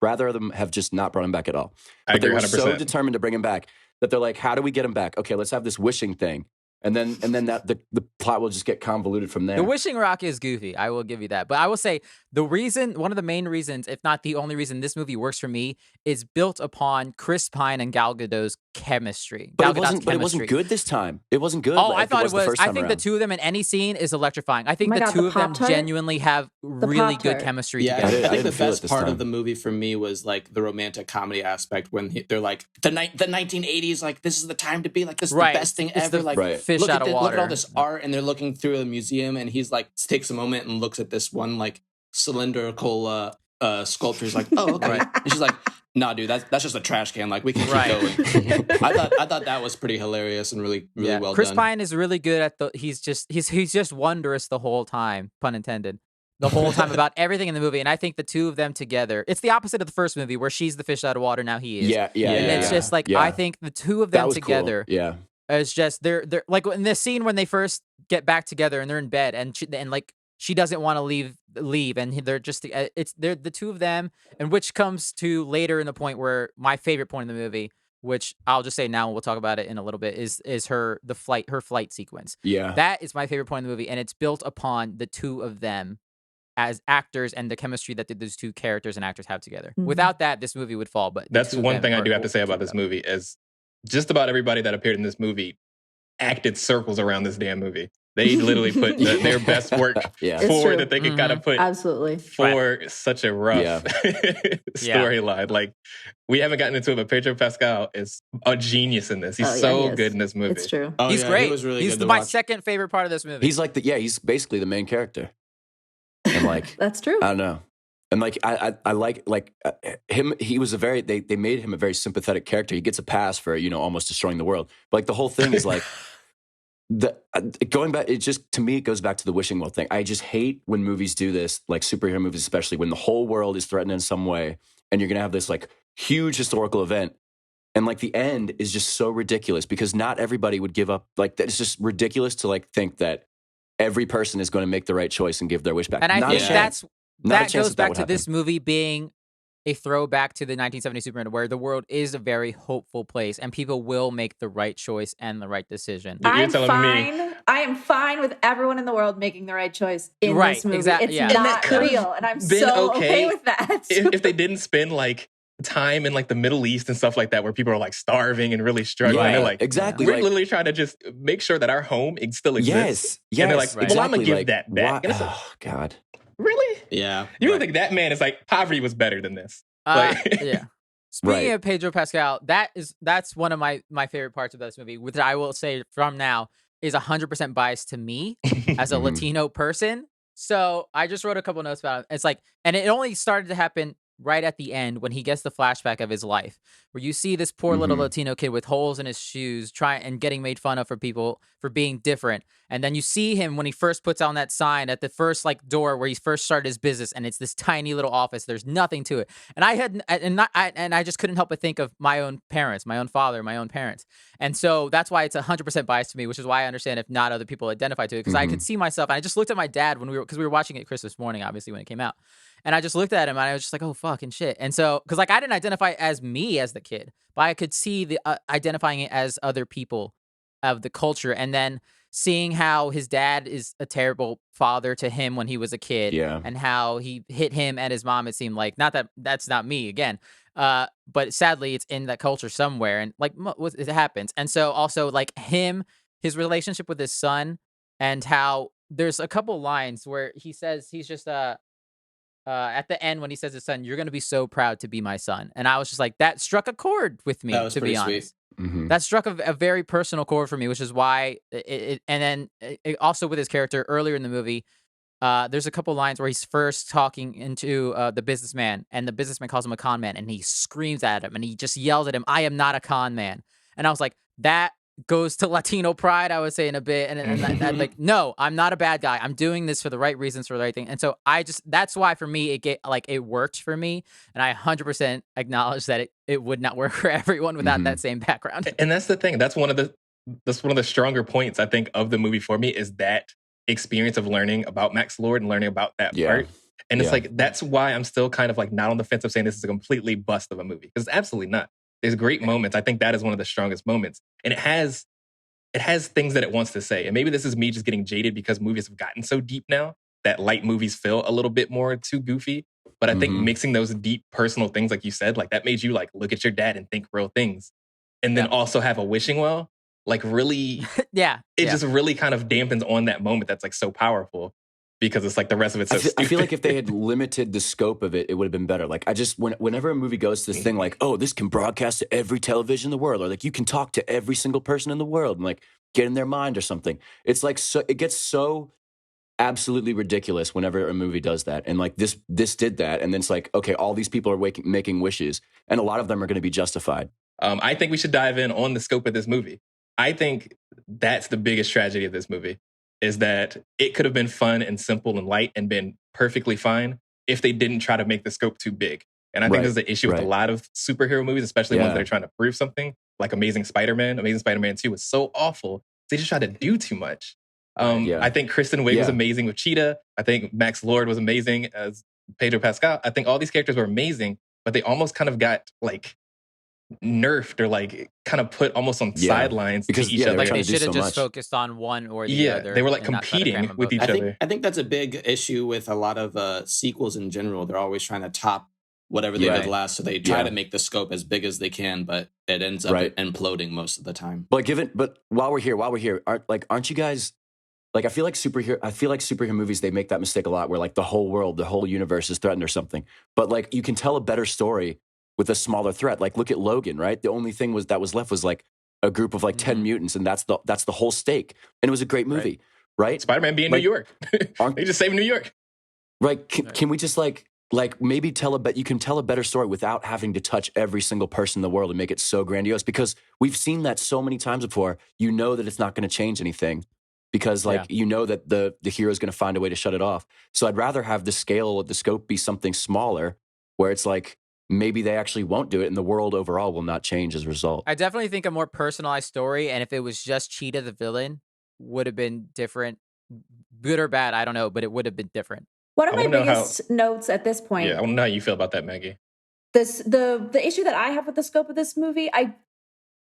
rather them have just not brought him back at all. But they were 100%. So determined to bring him back that they're like, how do we get him back? Okay, let's have this wishing thing. And then that the plot will just get convoluted from there.
The wishing rock is goofy. I will give you that. But I will say one of the main reasons, if not the only reason this movie works for me, is built upon Chris Pine and Gal Gadot's chemistry.
But it wasn't good this time. It wasn't good.
Oh, I thought it was. I think the two of them in any scene is electrifying. I think the two of them genuinely have really good chemistry together.
I think the best part of the movie for me was like the romantic comedy aspect when they're like the 1980s, like this is the time to be like this is the best thing ever. Like
fish out of water.
Look at all this art, and they're looking through a museum, and he's like takes a moment and looks at this one like cylindrical sculpture. He's like, oh, okay.
Right.
And she's like, nah, dude, that's just a trash can. Like, we can keep going. I thought that was pretty hilarious and really well
Chris
done.
Pine is really good at he's just wondrous the whole time, pun intended. The whole time about everything in the movie. And I think the two of them together, it's the opposite of the first movie where she's the fish out of water, now he is.
Yeah.
And it's just like, I think the two of them together,
yeah,
it's just, they're like in this scene when they first get back together and they're in bed and she doesn't want to leave, and they're just they're the two of them, and which comes to later in the point where my favorite point in the movie, which I'll just say now and we'll talk about it in a little bit, is her flight sequence.
Yeah.
That is my favorite point in the movie, and it's built upon the two of them as actors and the chemistry that those two characters and actors have together.
Mhm.
Without that, this movie would fall. But
that's one thing I do have to say about this movie is just about everybody that appeared in this movie acted circles around this damn movie. They literally put their best work forward that they could kind of put
absolutely
for such a rough storyline. Like, we haven't gotten into it, but Pedro Pascal is a genius in this. He's so good in this movie.
It's true.
Oh,
he's great.
He was really
he's
good to
my
watch.
second favorite part of this movie.
He's like he's basically the main character. And like,
that's true.
I don't know. And like, I like him. He was they made him a very sympathetic character. He gets a pass for, almost destroying the world. But like the whole thing is like, going back, it just, to me, it goes back to the wishing well thing. I just hate when movies do this, like superhero movies, especially when the whole world is threatened in some way and you're going to have this like huge historical event. And like the end is just so ridiculous because not everybody would give up. Like, it's just ridiculous to like think that every person is going to make the right choice and give their wish back.
And I
Not
think
a chance.
that goes back
would
to this
happen.
movie being a throwback to the 1970s Superman, where the world is a very hopeful place and people will make the right choice and the right decision.
You're telling me.
I am fine with everyone in the world making the right choice in
Right,
this movie.
exactly,
It's
yeah.
not real, and I'm so okay with that.
if they didn't spend like time in like the Middle East and stuff like that, where people are like starving and really struggling.
Yeah,
They're like,
exactly.
We're
like,
literally trying to just make sure that our home still exists.
Yes.
And they're like, well, I'm gonna give
like,
that back. And it's like,
oh God.
really?
Yeah.
You don't think that man is like, poverty was better than this?
Yeah. Speaking of Pedro Pascal, that's one of my favorite parts of this movie, which I will say from now is 100% biased to me as a Latino person. So I just wrote a couple notes about it. It's like, and it only started to happen right at the end when he gets the flashback of his life, where you see this poor little Latino kid with holes in his shoes and getting made fun of for people for being different. And then you see him when he first puts on that sign at the first like door where he first started his business, and it's this tiny little office. There's nothing to it. And I just couldn't help but think of my own parents, my own father, my own parents. And so that's why it's 100% biased to me, which is why I understand if not other people identify to it, because I could see myself. And I just looked at my dad because we were watching it Christmas morning, obviously, when it came out. And I just looked at him and I was just like, oh, fucking shit. And so, because like I didn't identify as me as the kid, but I could see the identifying it as other people of the culture. And then seeing how his dad is a terrible father to him when he was a kid, and how he hit him and his mom, it seemed like, not that that's not me again, but sadly it's in that culture somewhere, and like it happens. And so also like his relationship with his son, and how there's a couple lines where he says he's just at the end when he says to his son, "You're going to be so proud to be my son." And I was just like, that struck a chord with me, to be honest. That struck a very personal chord for me, which is why and then also with his character earlier in the movie, there's a couple lines where he's first talking into the businessman, and the businessman calls him a con man, and he screams at him and he just yells at him, "I am not a con man." And I was like, that goes to Latino pride, I would say, in a bit. And I'm like, no, I'm not a bad guy. I'm doing this for the right reasons, for the right thing. And so that's why for me, it worked for me. And I 100% acknowledge that it would not work for everyone without that same background.
And that's the thing. That's one of the stronger points, I think, of the movie for me, is that experience of learning about Max Lord and learning about that part. And it's like, that's why I'm still kind of like not on the fence of saying this is a completely bust of a movie, because it's absolutely not. There's great moments. I think that is one of the strongest moments. And it has things that it wants to say. And maybe this is me just getting jaded because movies have gotten so deep now that light movies feel a little bit more too goofy. But I think mixing those deep personal things, like you said, like that made you like look at your dad and think real things. And then also have a wishing well, like really, just really kind of dampens on that moment that's like so powerful. Because it's like the rest of it's so
I feel like if they had limited the scope of it, it would have been better. Like whenever a movie goes to this thing like, oh, this can broadcast to every television in the world, or like you can talk to every single person in the world and like get in their mind or something. It's like, so it gets so absolutely ridiculous whenever a movie does that. And like this did that. And then it's like, okay, all these people are making wishes, and a lot of them are going to be justified.
I think we should dive in on the scope of this movie. I think that's the biggest tragedy of this movie, is that it could have been fun and simple and light and been perfectly fine if they didn't try to make the scope too big. And I think this is the issue with a lot of superhero movies, especially ones that are trying to prove something, like Amazing Spider-Man. Amazing Spider-Man 2 was so awful. They just tried to do too much. I think Kristen Wiig was amazing with Cheetah. I think Max Lord was amazing as Pedro Pascal. I think all these characters were amazing, but they almost kind of got like nerfed or like kind of put almost on sidelines
because
to each other.
Like they should have just focused on one or the other.
They were like competing with each other.
I think that's a big issue with a lot of sequels in general. They're always trying to top whatever they did last, so they try to make the scope as big as they can, but it ends up imploding most of the time.
But while we're here, aren't you guys like, I feel like superhero movies, they make that mistake a lot where like the whole world, the whole universe is threatened or something. But like you can tell a better story with a smaller threat. Like look at Logan, right? The only thing that was left was like a group of like 10 mutants, and that's the whole stake. And it was a great movie, right?
Spider-Man being New York. They just saved New York.
Right. Can we just like maybe you can tell a better story without having to touch every single person in the world and make it so grandiose? Because we've seen that so many times before. You know that it's not going to change anything. Because you know that the hero is going to find a way to shut it off. So I'd rather have the scale of the scope be something smaller, where it's like maybe they actually won't do it, and the world overall will not change as a result.
I definitely think a more personalized story, and if it was just Cheetah the villain, would have been different. Good or bad, I don't know, but it would have been different.
One of my biggest notes at this point.
Yeah, I don't know how you feel about that, Maggie.
The issue that I have with the scope of this movie,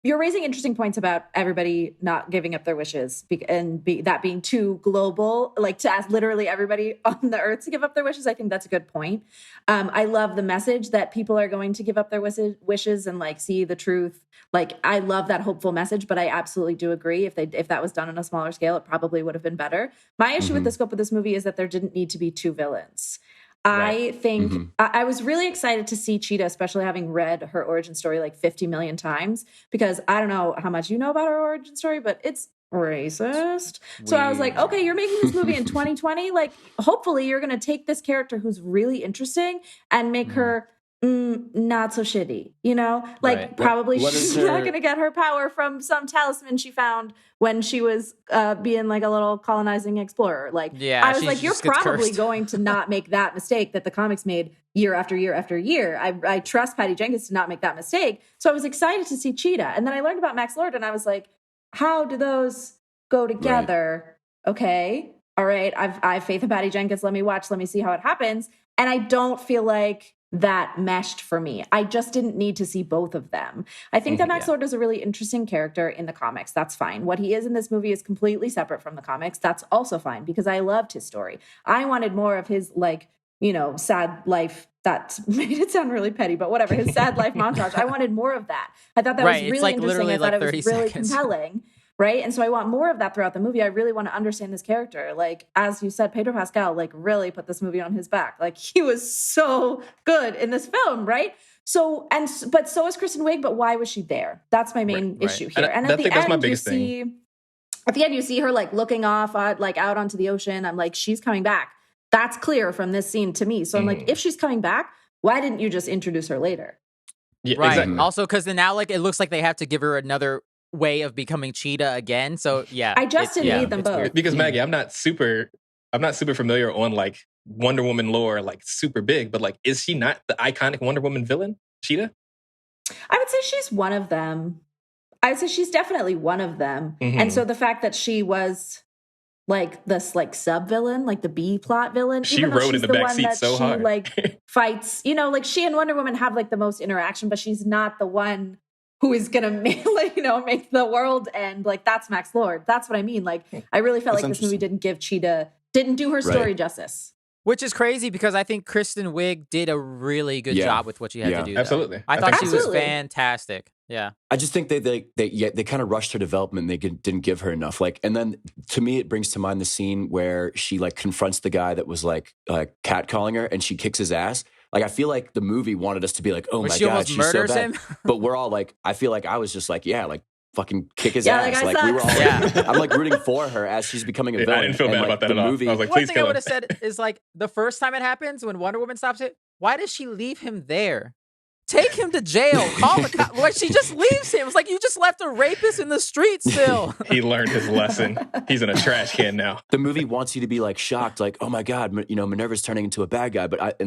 you're raising interesting points about everybody not giving up their wishes and that being too global, like to ask literally everybody on the earth to give up their wishes. I think that's a good point. I love the message that people are going to give up their wishes and like see the truth. Like I love that hopeful message, but I absolutely do agree. If that was done on a smaller scale, it probably would have been better. My issue with the scope of this movie is that there didn't need to be two villains. I think I was really excited to see Cheetah, especially having read her origin story like 50 million times, because I don't know how much you know about her origin story, but it's racist. So I was like, okay, you're making this movie in 2020. Like, hopefully you're going to take this character who's really interesting and make her not so shitty, you know? Like, probably she's not going to get her power from some talisman she found when she was being like a little colonizing explorer. Like, I was like, you're probably going to not make that mistake that the comics made year after year after year. I trust Patty Jenkins to not make that mistake. So I was excited to see Cheetah. And then I learned about Max Lord, and I was like, how do those go together? Okay. All right. I have faith in Patty Jenkins. Let me watch. Let me see how it happens. And I don't feel like that meshed for me. I just didn't need to see both of them. I think that Max Lord is a really interesting character in the comics. That's fine. What he is in this movie is completely separate from the comics. That's also fine, because I loved his story. I wanted more of his, like, you know, sad life. That made it sound really petty, but whatever. His sad life montage. I wanted more of that. I thought that was really
like
interesting. I thought it was really
seconds.
compelling. Right. And so I want more of that throughout the movie. I really want to understand this character. Like, as you said, Pedro Pascal, like, really put this movie on his back. Like, he was so good in this film. Right. But so is Kristen Wiig. But why was she there? That's my main issue here. And at the end, you see her like looking off, like out onto the ocean. I'm like, she's coming back. That's clear from this scene to me. So I'm like, if she's coming back, why didn't you just introduce her later?
Yeah,
right.
Exactly.
Also, because then now, like, it looks like they have to give her another way of becoming Cheetah again. So yeah,
I just didn't need them both.
Weird. Because Maggie, I'm not super familiar on like Wonder Woman lore, like super big, but like, is she not the iconic Wonder Woman villain, Cheetah?
I would say she's one of them. I would say she's definitely one of them. And so the fact that she was like this like sub villain, like the B plot villain,
she rode in the back seat so hard.
Like fights, you know, like she and Wonder Woman have like the most interaction, but she's not the one who is gonna make, like, you know, make the world end. Like, that's Max Lord. That's what I mean. Like, I really felt like this movie didn't do her story justice.
Which is crazy, because I think Kristen Wiig did a really good job with what she had to do.
Absolutely.
I thought she was fantastic. Yeah.
I just think they kind of rushed her development. They didn't give her enough. Like, and then to me, it brings to mind the scene where she like confronts the guy that was like catcalling her, and she kicks his ass. Like, I feel like the movie wanted us to be like, oh my God, she's so bad.
him?
But we're all like, I feel like I was just like, yeah, like, fucking kick his
Yeah, that
ass.
guy
Like we were all,
sucks.
I'm like rooting for her as she's becoming a villain.
I didn't feel bad about that at all. I was like,
One
please
thing I
kill
would
him.
have said is like the first time it happens when Wonder Woman stops it, why does she leave him there? Take him to jail. Call the cops. Like she just leaves him. It's like you just left a rapist in the street still.
He learned his lesson. He's in a trash can now.
The movie wants you to be like shocked, like, oh my God, Minerva's turning into a bad guy. But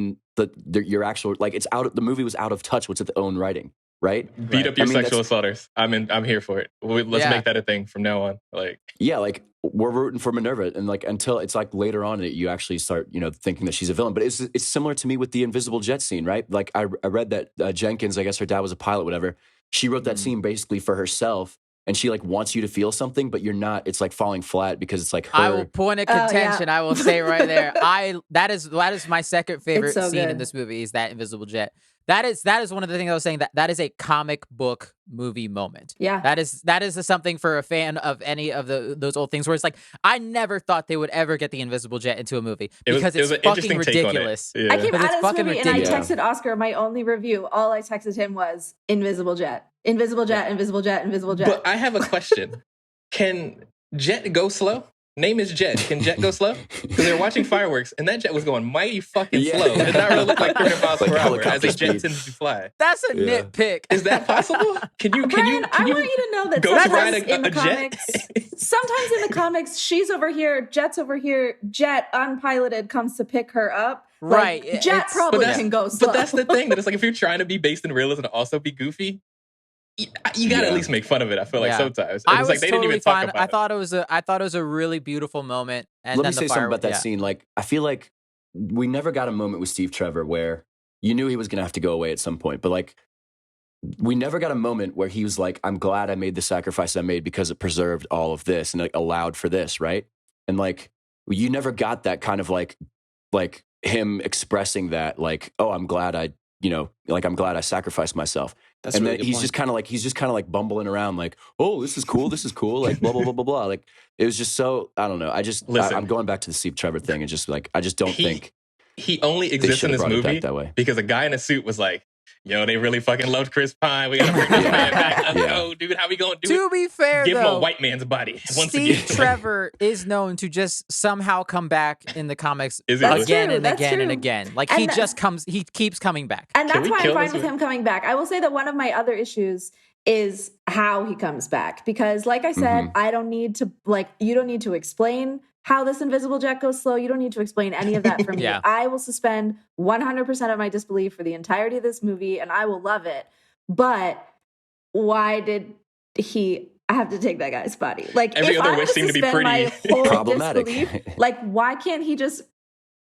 your actual, like, the movie was out of touch with its own writing, right?
Beat up your sexual assaulters. I'm here for it. Let's make that a thing from now on. Like,
yeah, like we're rooting for Minerva, and like until it's like later on that you actually start, thinking that she's a villain. But it's similar to me with the invisible jet scene, right? Like I read that Jenkins, I guess her dad was a pilot, whatever. She wrote that scene basically for herself, and she like wants you to feel something, but you're not. It's like falling flat because it's like her.
I will point of contention. I will say right there. That is my second favorite scene in this movie is that invisible jet. That is one of the things I was saying that is a comic book movie moment.
Yeah.
That is something for a fan of any of those old things where it's like, I never thought they would ever get the invisible jet into a movie because it's fucking ridiculous.
I came out of this movie and I
ridiculous.
texted Oscar my only review. All I texted him was invisible jet, invisible jet, invisible jet, invisible jet.
But I have a question. Can Jet go slow? Name is Jet. Can Jet go slow? Because they were watching fireworks, and that jet was going mighty fucking slow. It did not really look like 300 miles per hour as a jet tends to fly.
That's a nitpick.
Is that possible? Can you?
Brian, I want you to know that sometimes in the comics, sometimes in the comics, she's over here, Jet's over here. Jet unpiloted comes to pick her up.
Right.
Like, Jet probably can go slow.
But that's the thing. That it's like if you're trying to be based in realism and also be goofy, you gotta at least make fun of it. I feel like sometimes
I was
like they
totally
didn't even
fine.
talk about
I thought it was a really beautiful moment. And
let
then
me say something about that scene. Like I feel like we never got a moment with Steve Trevor where you knew he was gonna have to go away at some point, but like we never got a moment where he was like, I'm glad I made the sacrifice I made because it preserved all of this and like allowed for this, right? And like you never got that kind of like him expressing that, like, oh, I'm glad I'm glad I sacrificed myself.
That's
and
really
then he's just kind of like bumbling around like, oh, this is cool, like blah blah blah blah blah. Like it was just so, I don't know. I'm going back to the Steve Trevor thing and just like I just don't think
he only exists in this movie
that way.
Because a guy in a suit was like, yo, they really fucking loved Chris Pine. We gotta bring this man back. Let's go, dude. How we gonna do it?
To be fair,
give him
though,
a white man's body once
Steve
again.
Trevor is known to just somehow come back in the comics
That's
again
true,
and
that's
again
true.
and again. Like
And
he keeps coming back.
And that's why I'm fine
this
with
man?
him coming back. I will say that one of my other issues is how he comes back. Because like I said, I don't need to, you don't need to explain how this invisible jet goes slow. You don't need to explain any of that for me.
Yeah.
I will suspend 100% of my disbelief for the entirety of this movie and I will love it. But why did he have to take that guy's body? Like,
Every
if
other
I
wish
would
seemed to be
suspend my
pretty
whole
problematic.
disbelief, like, why can't he just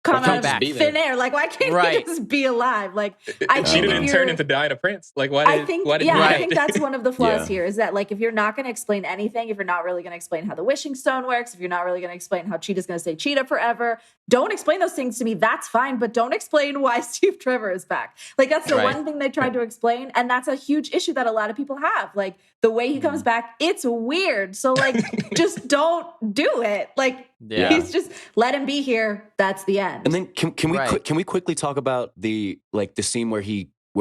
come
come
out
back.
of thin air? Like, why can't he just be alive? Like, I
she
think
didn't turn into Diana Prince. Like, why
I
did
think
he
I think that's one of the flaws
Yeah.
here is that, like, if you're not going to explain anything, if you're not really going to explain how the wishing stone works, if you're not really going to explain how Cheetah's going to stay Cheetah forever, don't explain those things to me. That's fine, but don't explain why Steve Trevor is back. Like, that's the one thing they tried to explain, and that's a huge issue that a lot of people have. Like, the way he comes back, it's weird. So, like, just don't do it. Like, he's just let him be here. That's the end.
And then can we quickly talk about the scene where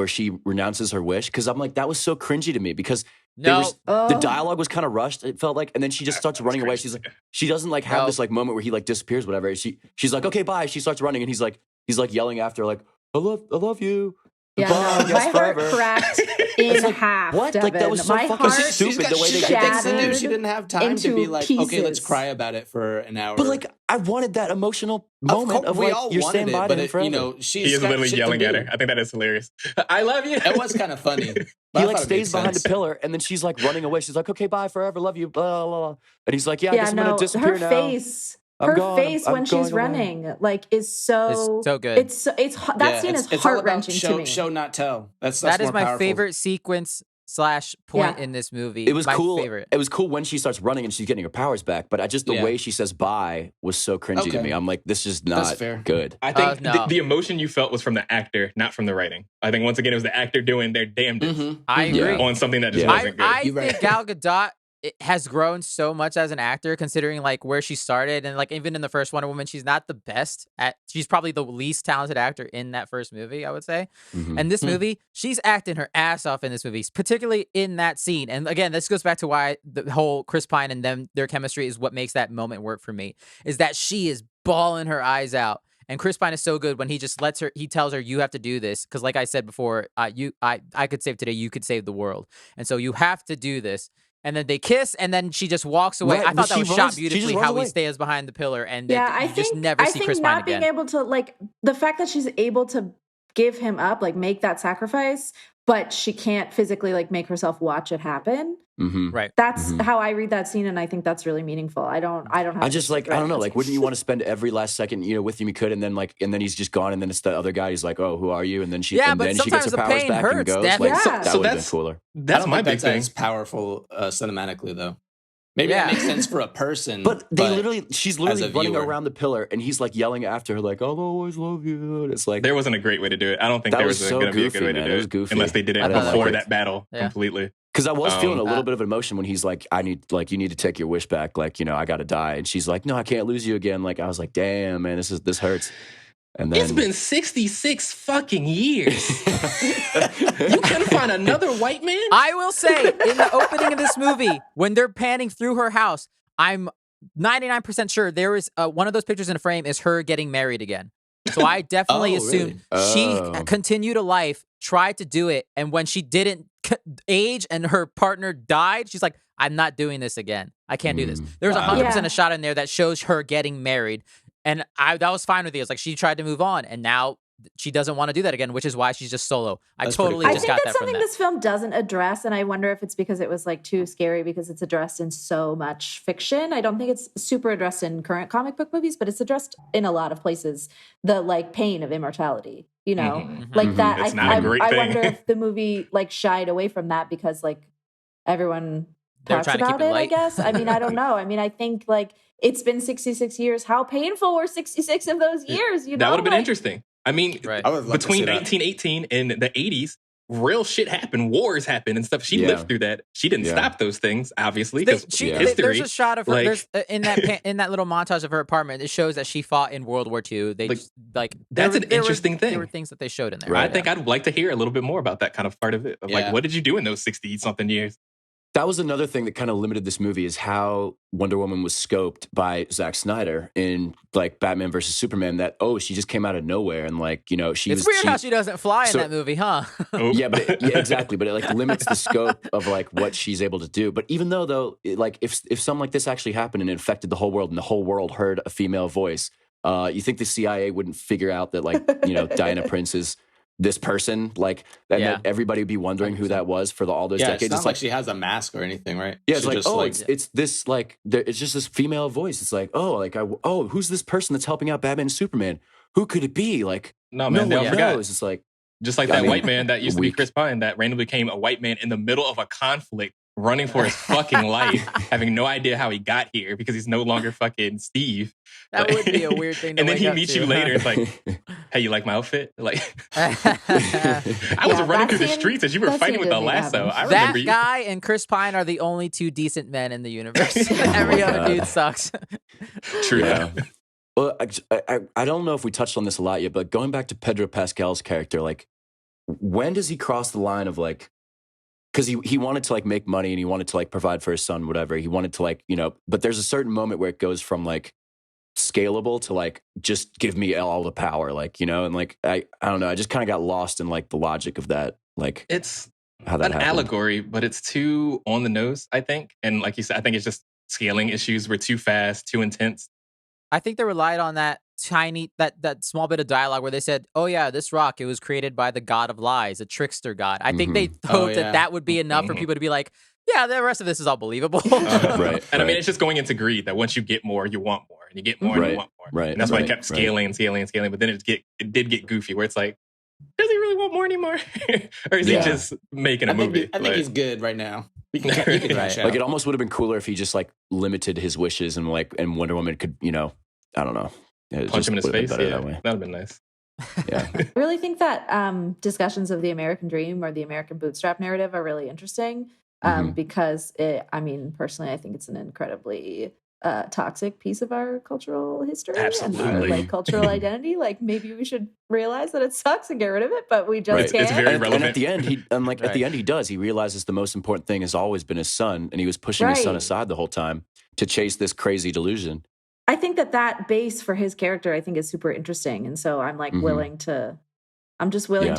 she renounces her wish? Because I'm like, that was so cringy to me because the dialogue was kind of rushed. It felt like, and then she just starts running away. She's like, she doesn't like have this like moment where he like disappears, whatever. She's like, okay, bye. She starts running, and he's like yelling after her, like, I love you.
Yeah,
Bye,
no, my heart cracked in half.
What?
Devin.
Like that was so
my
fucking
heart
stupid. The way they
shattered
she didn't have time to be like,
into
okay, let's
pieces.
cry about it for an hour.
But like, I wanted that emotional moment of
we
like
all
you're
wanted
staying
it,
by
but
him forever.
you know,
He is literally yelling at her. I think that is hilarious. I love you.
It was kind of funny.
He like stays behind a pillar, and then she's like running away. She's like, "Okay, bye, forever, love you." Blah blah. Blah. And he's like, "Yeah, I guess I'm gonna disappear
her
now."
face.
I'm
Her
gone.
face
I'm
when she's
going away.
running, like, is so
good.
It's that scene is heart wrenching to me.
Show not tell. That's
that is
more
my
powerful.
favorite sequence / point in this movie.
It was
my
cool.
Favorite.
It was cool when she starts running and she's getting her powers back. But the way she says bye was so cringy to me. I'm like, this is not good.
I think the emotion you felt was from the actor, not from the writing. I think once again it was the actor doing their damnedest.
I agree
on something that just wasn't good.
I think Gal Gadot it has grown so much as an actor, considering like where she started, and like even in the first Wonder Woman, she's not the best at. She's probably the least talented actor in that first movie, I would say.
Mhm.
And this movie, she's acting her ass off in this movie, particularly in that scene. And again, this goes back to why the whole Chris Pine and them, their chemistry is what makes that moment work for me. Is that she is bawling her eyes out. And Chris Pine is so good when he just lets her, he tells her, you have to do this. Because like I said before, I could save today, you could save the world. And so you have to do this. And then they kiss, and then she just walks away.
Right,
I thought
but
that was
she
shot
runs- she just
beautifully,
runs
how
away.
he stays behind the pillar, and
Yeah,
that
I
you just
think
never
I
see
think
Chris Pine
not being
again.
able to like the fact that she's able to give him up, like make that sacrifice, but she can't physically like make herself watch it happen.
Mhm.
Right.
That's how I read that scene, and I think that's really meaningful. I don't have
I just
this
like I don't know, like
dread.
wouldn't you want to spend every last second, with him you could, and then he's just gone, and then it's the other guy. He's like, oh, who are you? And then she
Yeah,
and
but
then she gets
sometimes
her
the
powers
pain
back and
hurts,
goes.
Devin.
Like,
Yeah.
that
So
would have been
that's
cooler.
I
that's
don't
my
think
big
that's
thing.
as powerful cinematically, though. Maybe
Yeah.
that makes sense for a person,
But she's literally
as a
running
viewer.
around the pillar, and he's like yelling after her, like, I'll always love you. And it's like,
There wasn't a great way to do it. I don't think
That
there
was
was
so
going to be a good
goofy,
way to
man.
do
It
it,
was goofy.
unless they did it
I didn't
before
like it.
that battle
Yeah.
completely.
because I was feeling a
uh,
little bit of emotion when he's like, you need to take your wish back. Like, I got to die. And she's like, no, I can't lose you again. Like, I was like, damn, man, this hurts. And then
It's been 66 fucking years. You couldn't find another white man?
I will say, in the opening of this movie, when they're panning through her house, I'm 99% sure there is one of those pictures in a frame is her getting married again. So I definitely
Oh,
assumed
really?
she
Oh.
continued a life, tried to do it, and when she didn't age and her partner died, she's like, I'm not doing this again. I can't do this. There's
Wow.
100%
Yeah.
a shot in there that shows her getting married. And that was fine with you. It's like she tried to move on, and now she doesn't want to do that again, which is why she's just solo. I
That's pretty
totally
cool.
I
just
think
got
that's
that from
something
that.
this film doesn't address, and I wonder if it's because it was like too scary because it's addressed in so much fiction. I don't think it's super addressed in current comic book movies, but it's addressed in a lot of places. The like pain of immortality,
Mhm.
like
Mhm.
that.
It's
I,
not a
I,
great
I
thing.
wonder if the movie like shied away from that because like everyone
They're
talks
trying to keep
about
it
it. I
light.
guess. I mean, I don't know. I mean, I think like it's been 66 years. How painful were 66 of those years?
That would have been
Like,
interesting. I mean,
Right.
I would love to
between
see that.
1918 and the 80s, real shit happened. Wars happened and stuff. She
Yeah.
lived through that. She didn't
Yeah.
stop those things, obviously,
They-
because
yeah.
history.
There's a shot of her
like-
there's, in that little montage of her apartment. It shows that she fought in World War II. They
Like,
just, like
that's an interesting
There
thing.
were things that they showed in there.
Right.
I think I'd like to hear a little bit more about that kind of part of it. Of
Yeah.
Like, what did you do in those 60-something years?
That was another thing that kind of limited this movie is how Wonder Woman was scoped by Zack Snyder in like Batman versus Superman. That she just came out of nowhere and like she
It's
was.
weird how she doesn't fly
so-
in that movie, huh?
Oh.
Yeah, exactly. But it like limits the scope of like what she's able to do. But even though like if something like this actually happened and it affected the whole world and the whole world heard a female voice, you think the CIA wouldn't figure out that like Diana Prince is this person, like, and
Yeah.
that everybody would be wondering who that was for all those
Yeah,
decades.
it's not
It's
like she has a mask or anything, right?
yeah, it's
She
like,
just,
it's this like it's just this female voice. It's like, who's this person that's helping out Batman and Superman? Who could it be? Like,
No, man, they
no
all
one
forgot.
knows. It's like,
Just like
I
that
mean,
white man that used to be
weak.
Chris Pine that randomly became a white man in the middle of a conflict, running for his fucking life, having no idea how he got here because he's no longer fucking Steve.
That would be a weird thing to
And then
wake
he
up
meets
to,
you
huh?
later. It's like, hey, you like my outfit? Like, I was
Yeah,
running
that
through the
scene-
streets as you were
that
fighting
scene
with a
didn't need to
lasso.
happen.
I
that
remember you.
guy and Chris Pine are the only two decent men in the universe. Every
my
other
God.
dude sucks.
True.
Yeah. Well, I don't know if we touched on this a lot yet, but going back to Pedro Pascal's character, like, when does he cross the line of like, because he wanted to like make money and he wanted to like provide for his son, whatever. He wanted to like, but there's a certain moment where it goes from like scalable to like, just give me all the power, like, and like, I don't know. I just kind of got lost in like the logic of that, like
It's
how that
an
happened.
allegory, but it's too on the nose, I think. And like you said, I think it's just scaling issues were too fast, too intense.
I think they relied on that that small bit of dialogue where they said, "Oh yeah, this rock, it was created by the god of lies, a trickster god." I think they hoped
yeah.
that would be enough for
Mhm.
people to be like, "Yeah, the rest of this is all believable."
Right.
And I mean, it's just going into greed that once you get more, you want more, and you get more, and
Right,
you want more.
right,
And that's why it
right,
kept
right.
scaling and scaling and scaling. But then it did get goofy, where it's like, does he really want more anymore, or is
Yeah.
he just making a
I think,
movie?
I think
Like,
he's good right now. He can
Right.
cash out.
Like, it almost would have been cooler if he just like limited his wishes and like, and Wonder Woman could, I don't know. It
punch
just
him in his
would have been
face.
better
Yeah,
that way.
that'd have been nice.
Yeah.
I really think that discussions of the American dream or the American bootstrap narrative are really interesting because personally, I think it's an incredibly toxic piece of our cultural history and our like cultural identity. Like maybe we should realize that it sucks and get rid of it, but we just can't.
It's very relevant.
And at the end, at the end, he does. He realizes the most important thing has always been his son, and he was pushing his son aside the whole time to chase this crazy delusion.
I think that base for his character, I think, is super interesting, and so I'm like willing to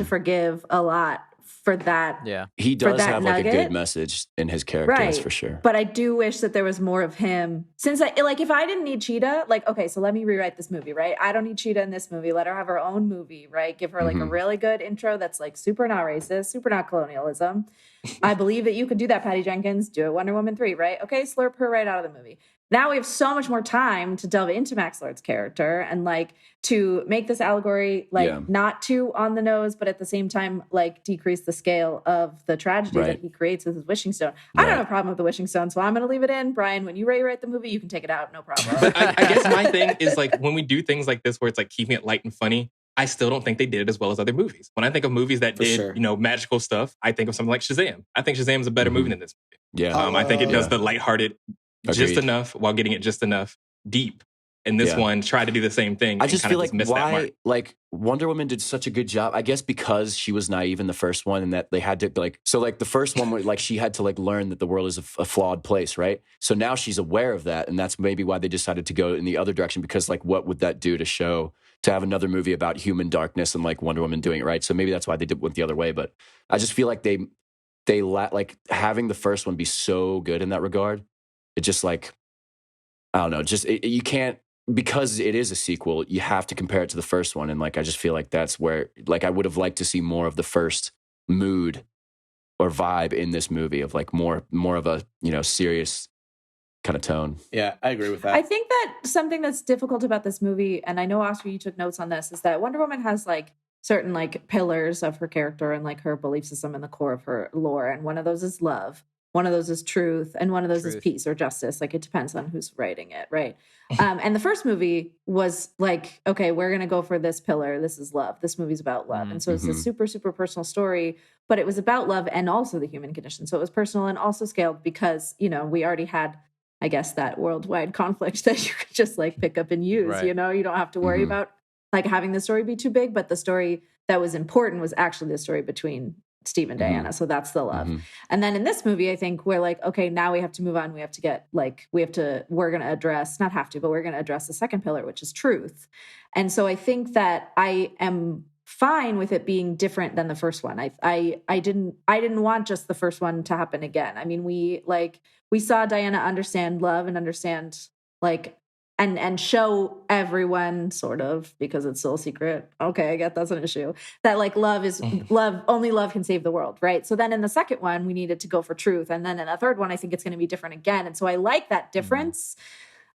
forgive a lot for that.
Yeah,
he does have like a good message in his character, that's for sure.
But I do wish that there was more of him. Since if I didn't need Cheetah, like, okay, so let me rewrite this movie, right? I don't need Cheetah in this movie. Let her have her own movie, right? Give her like a really good intro that's like super not racist, super not colonialism. I believe that you could do that, Patty Jenkins. Do it, Wonder Woman 3, right? Okay, slurp her right out of the movie. Now we have so much more time to delve into Max Lord's character and like to make this allegory like not too on the nose, but at the same time like decrease the scale of the tragedy that he creates with his wishing stone. I don't have a problem with the wishing stone, so I'm going to leave it in. Brian, when you rewrite the movie, you can take it out, no problem.
But I guess my thing is like when we do things like this where it's like keeping it light and funny, I still don't think they did it as well as other movies. When I think of movies that did, magical stuff, I think of something like Shazam. I think Shazam is a better movie than this movie.
Yeah,
I think it does the lighthearted just enough while getting it just enough deep. And this one tried to do the same thing.
I just feel like why, like Wonder Woman did such a good job. I guess because she was naive in the first one, and that they had to like. So like the first one, like she had to like learn that the world is a flawed place, right? So now she's aware of that, and that's maybe why they decided to go in the other direction. Because like, what would that do to have another movie about human darkness and like Wonder Woman doing it right? So maybe that's why they went the other way. But I just feel like they like having the first one be so good in that regard. It just like, I don't know, you can't, because it is a sequel, you have to compare it to the first one. And like, I just feel like that's where, like, I would have liked to see more of the first mood or vibe in this movie of like more of a, serious kind of tone.
Yeah, I agree with that.
I think that something that's difficult about this movie, and I know Oscar, you took notes on this, is that Wonder Woman has like certain like pillars of her character and like her belief system in the core of her lore. And one of those is love. One of those is truth, and one of those is peace or justice. Like, it depends on who's writing it, right? And the first movie was like, okay, we're going to go for this pillar. This is love. This movie's about love. And so it's a super, super personal story, but it was about love and also the human condition. So it was personal and also scaled because, we already had, I guess, that worldwide conflict that you could just like pick up and use, you don't have to worry about like having the story be too big, but the story that was important was actually the story between Steve and Diana. So that's the love. And then in this movie, I think we're like, okay, now we have to move on. We have to get like, we're going to address, not have to, but we're going to address the second pillar, which is truth. And so I think that I am fine with it being different than the first one. I didn't want just the first one to happen again. I mean, we saw Diana understand love and understand like, and show everyone sort of, because it's still a secret. Okay, I get that's an issue. That like love is love, only love can save the world, right? So then in the second one, we needed to go for truth. And then in the third one, I think it's going to be different again. And so I like that difference.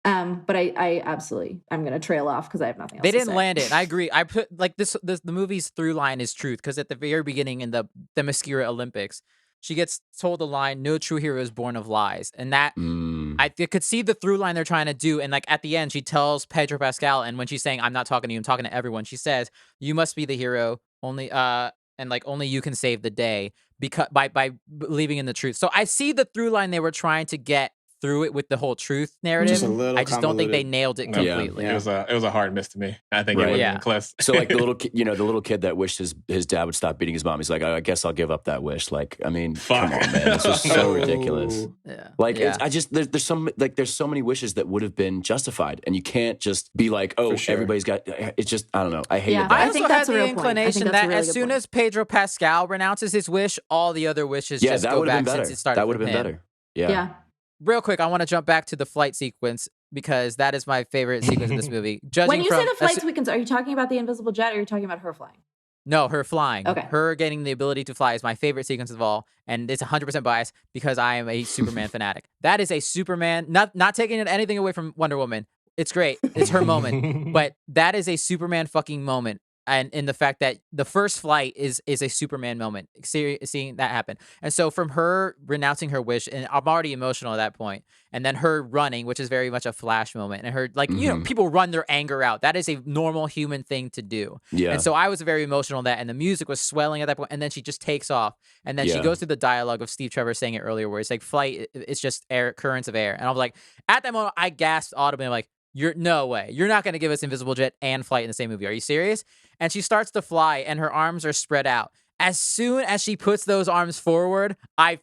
But I absolutely, I'm going to trail off because I have nothing else
to say. They
didn't
land it. I agree. I put like the movie's through line is truth, because at the very beginning in the Themyscira Olympics, she gets told the line, "No true hero is born of lies," and that I could see the through line they're trying to do. And like at the end, she tells Pedro Pascal, and when she's saying, "I'm not talking to you, I'm talking to everyone," she says, "You must be the hero, only and like only you can save the day because by believing in the truth." So I see the through line they were trying to get through it with the whole truth narrative. I just don't think they nailed it completely.
It was a hard miss to me. I think it would have been close.
So like the little kid that wished his dad would stop beating his mom. He's like, I guess I'll give up that wish. Like, I mean, come on, man, this was so ridiculous.
Yeah.
Like, there's so many wishes that would have been justified, and you can't just be like, oh, everybody's got. It's just, I don't know. I hated that.
I also had the inclination that as soon as Pedro Pascal renounces his wish, all the other wishes just go back since it started.
That would have been better. Yeah.
Real quick, I want to jump back to the flight sequence because that is my favorite sequence in this movie.
When you say the flight sequence, are you talking about the invisible jet or are you talking about her flying?
No, her flying.
Okay.
Her getting the ability to fly is my favorite sequence of all, and it's 100% biased because I am a Superman fanatic. That is a Superman, not taking anything away from Wonder Woman. It's great. It's her moment. But that is a Superman fucking moment. and in the fact that the first flight is a Superman moment, seeing that happen. And so from her renouncing her wish, and I'm already emotional at that point, and then her running, which is very much a Flash moment, and her people run their anger out. That is a normal human thing to do.
Yeah.
And so I was very emotional on that, and the music was swelling at that point, and then she just takes off, and then she goes through the dialogue of Steve Trevor saying it earlier, where it's like flight, it's just air, currents of air, and I was like, at that moment, I gasped audibly, I'm like, you're no way. You're not going to give us Invisible Jet and Flight in the same movie. Are you serious? And she starts to fly, and her arms are spread out. As soon as she puts those arms forward, I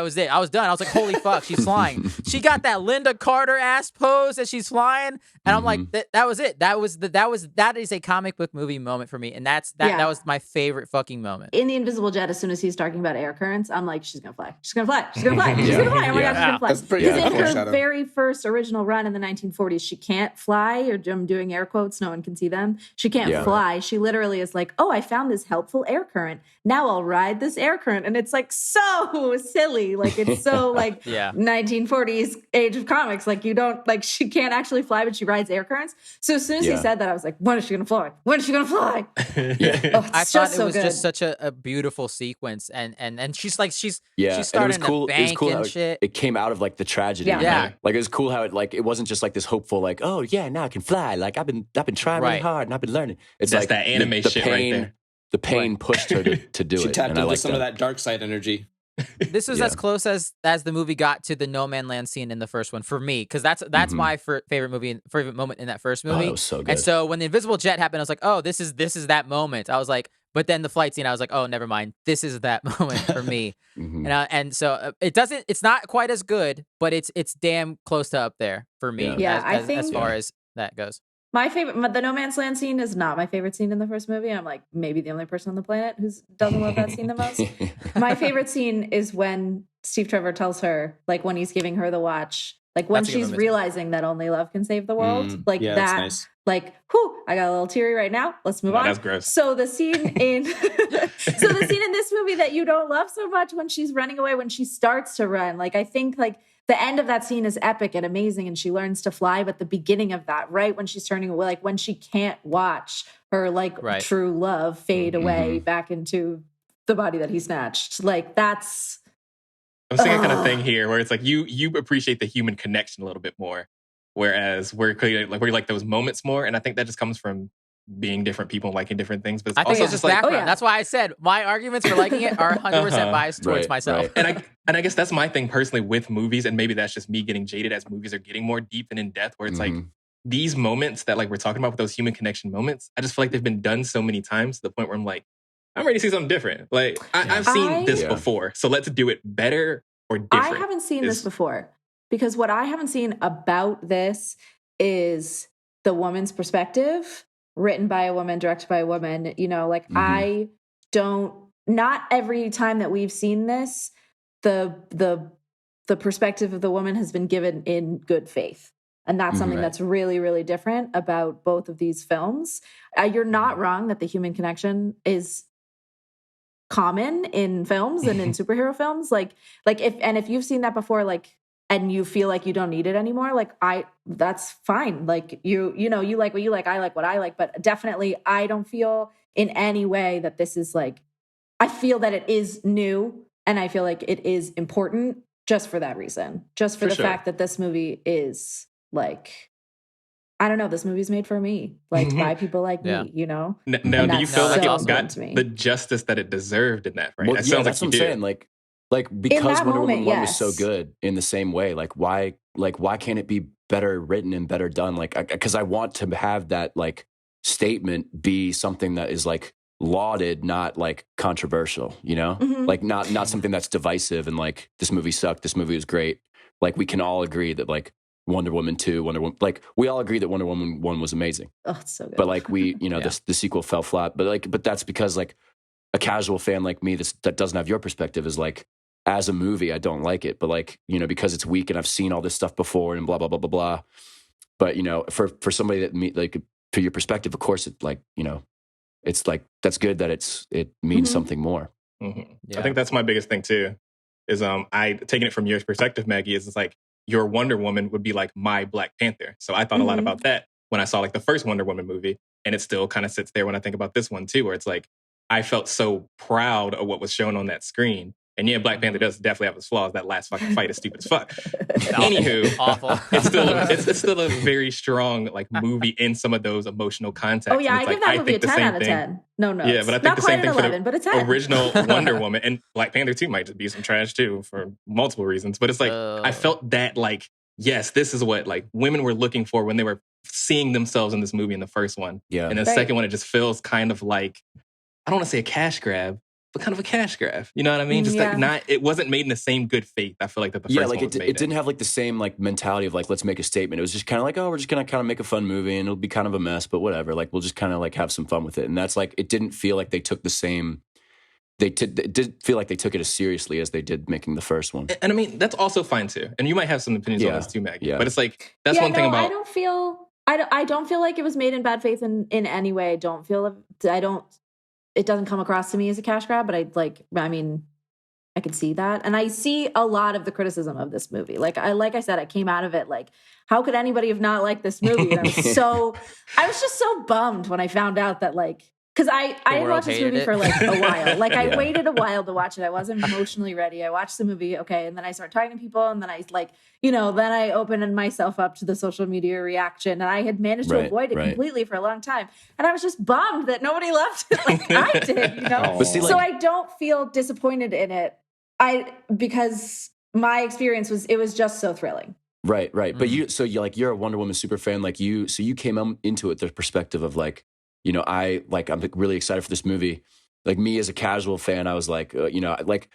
was it. I was done. I was like, holy fuck, she's flying. She got that Linda Carter ass pose as she's flying, and I'm like, that was it. That is a comic book movie moment for me, and that was my favorite fucking moment.
In the Invisible Jet, as soon as he's talking about air currents, I'm like, she's gonna fly. She's gonna fly. She's gonna fly. She's gonna fly. Oh my god, she's gonna fly. Because in her very first original run in the 1940s, she can't fly. Or I'm doing air quotes. No one can see them. She can't fly. She literally is like, oh, I found this helpful air current. Now I'll ride this air current. And it's like so silly. Like it's so like 1940s age of comics. Like you don't, like she can't actually fly, but she rides air currents. So as soon as he said that, I was like, when is she going to fly? When is she going to fly?
I thought it was just such a beautiful sequence. And she's starting to bank and shit.
It came out of like the tragedy.
Yeah.
Like it was cool how it wasn't just like this hopeful, like, oh yeah, now I can fly. Like I've been trying really hard and I've been learning. It's
that's
like
that anime shit
pain,
right there.
The pain pushed her to do it.
She tapped
and
into some of that dark side energy.
This was as close as the movie got to the No Man Land scene in the first one for me, because that's my favorite moment in that first movie.
Oh, that was so good.
And so when the Invisible Jet happened, I was like, oh, this is that moment. I was like, but then the flight scene, I was like, oh, never mind. This is that moment for me. And so it's not quite as good, but it's damn close to up there for me.
I think
as far as that goes.
My favorite, the No Man's Land scene is not my favorite scene in the first movie. I'm like maybe the only person on the planet who doesn't love that scene the most. My favorite scene is when Steve Trevor tells her, like when he's giving her the watch, like when she's realizing that only love can save the world. Like that, that's nice. Like, whew, I got a little teary right now. Let's move on.
That's gross.
So the scene in this movie that you don't love so much, when she's running away, when she starts to run, like I think like the end of that scene is epic and amazing, and she learns to fly. But the beginning of that, right when she's turning away, like when she can't watch her true love fade away back into the body that he snatched, like that's.
I'm seeing a kind of thing here where it's like you appreciate the human connection a little bit more, whereas we're like those moments more, and I think that just comes from being different people, liking different things. But
I think it's just background. That's why I said my arguments for liking it are 100% biased towards myself.
Right. And I guess that's my thing personally with movies, and maybe that's just me getting jaded as movies are getting more deep and in depth, where it's like these moments that like we're talking about with those human connection moments, I just feel like they've been done so many times to the point where I'm like, I'm ready to see something different. Like I've seen this before, so let's do it better or different.
I haven't seen this before, because what I haven't seen about this is the woman's perspective, written by a woman, directed by a woman. You know, like not every time that we've seen this, the perspective of the woman has been given in good faith. And that's something that's really, really different about both of these films. You're not wrong that the human connection is common in films and in superhero films. Like if you've seen that before, like, and you feel like you don't need it anymore, like that's fine. Like you like what you like, I like what I like, but definitely I don't feel in any way that this is like, I feel that it is new and I feel like it is important just for that reason, just for the fact that this movie is like, I don't know, this movie's made for me, like by people like me, you know?
Now, do you feel like it got the justice that it deserved in that, right?
Well, that's what I'm saying. Like because Wonder Woman 1 was so good in the same way, like why can't it be better written and better done? Like, because I want to have that like statement be something that is like lauded, not like controversial, you know? Like not something that's divisive and like this movie sucked, this movie was great. Like we can all agree that like Wonder Woman 2, like we all agree that Wonder Woman 1 was amazing.
Oh, it's so good.
But like we, you know, the sequel fell flat. But that's because like a casual fan like me that doesn't have your perspective is like, as a movie, I don't like it. But like, you know, because it's weak and I've seen all this stuff before and blah, blah, blah, blah, blah. But, you know, for somebody that like to your perspective, of course, it's like, you know, it's like, that's good that it means something more.
Yeah. I think that's my biggest thing too, is taking it from your perspective, Maggie, is it's like your Wonder Woman would be like my Black Panther. So I thought a lot about that when I saw like the first Wonder Woman movie. And it still kind of sits there when I think about this one too, where it's like, I felt so proud of what was shown on that screen. And yeah, Black Panther does definitely have its flaws. That last fucking fight is stupid as fuck. Anywho,
awful.
it's still a very strong like movie in some of those emotional contexts.
Oh yeah, I give that movie a 10 out of 10. No,
Yeah, but I think
not
the
quite
same
an
thing
11,
for
but a
the
10.
original Wonder Woman, and Black Panther 2 might just be some trash too for multiple reasons. But it's like I felt that like, yes, this is what like women were looking for when they were seeing themselves in this movie in the first one.
Yeah.
And the second one, it just feels kind of like, I don't want to say a cash grab, but kind of a cash grab. You know what I mean? Just like not, it wasn't made in the same good faith. I feel like that the first one was made
it didn't have like the same like mentality of like, let's make a statement. It was just kind of like, oh, we're just going to kind of make a fun movie and it'll be kind of a mess, but whatever. Like, we'll just kind of like have some fun with it. And that's like, it didn't feel like they took the same, it did feel like they took it as seriously as they did making the first one.
And I mean, that's also fine too. And you might have some opinions on this too, Maggie.
Yeah.
But it's like, that's one thing about...
I don't feel like it was made in bad faith in any way. It doesn't come across to me as a cash grab, but I could see that. And I see a lot of the criticism of this movie. Like I said, I came out of it like, how could anybody have not liked this movie? And I was just so bummed when I found out that like, because I didn't watch this movie for like a while. Like I waited a while to watch it. I wasn't emotionally ready. I watched the movie, okay, and then I started talking to people, and then I like, then I opened myself up to the social media reaction, and I had managed to avoid it completely for a long time. And I was just bummed that nobody loved it like I did, So I don't feel disappointed in it. Because my experience was just so thrilling.
Right. But you're a Wonder Woman super fan, like you came into it the perspective of like, I'm really excited for this movie. Like me as a casual fan, I was like, like,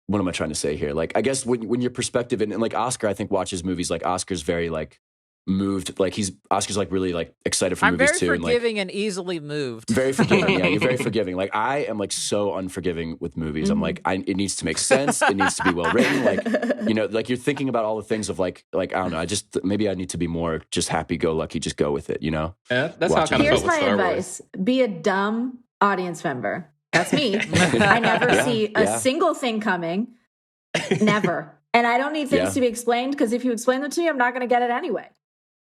what am I trying to say here? Like, I guess when your perspective and like Oscar, I think watches movies, like Oscar's very like moved, like Oscar's like really like excited for movies too.
I'm very forgiving and easily moved.
Very forgiving, yeah. You're very forgiving. Like I am like so unforgiving with movies. I'm like, it needs to make sense. It needs to be well written. Like, like you're thinking about all the things of like I don't know. Maybe I need to be more just happy-go-lucky. Just go with it.
Yeah, that's how I kind of
Here's
felt with
my
Star
advice:
Wars.
be a dumb audience member. That's me. I never see a single thing coming. Never. And I don't need things to be explained because if you explain them to me, I'm not going to get it anyway.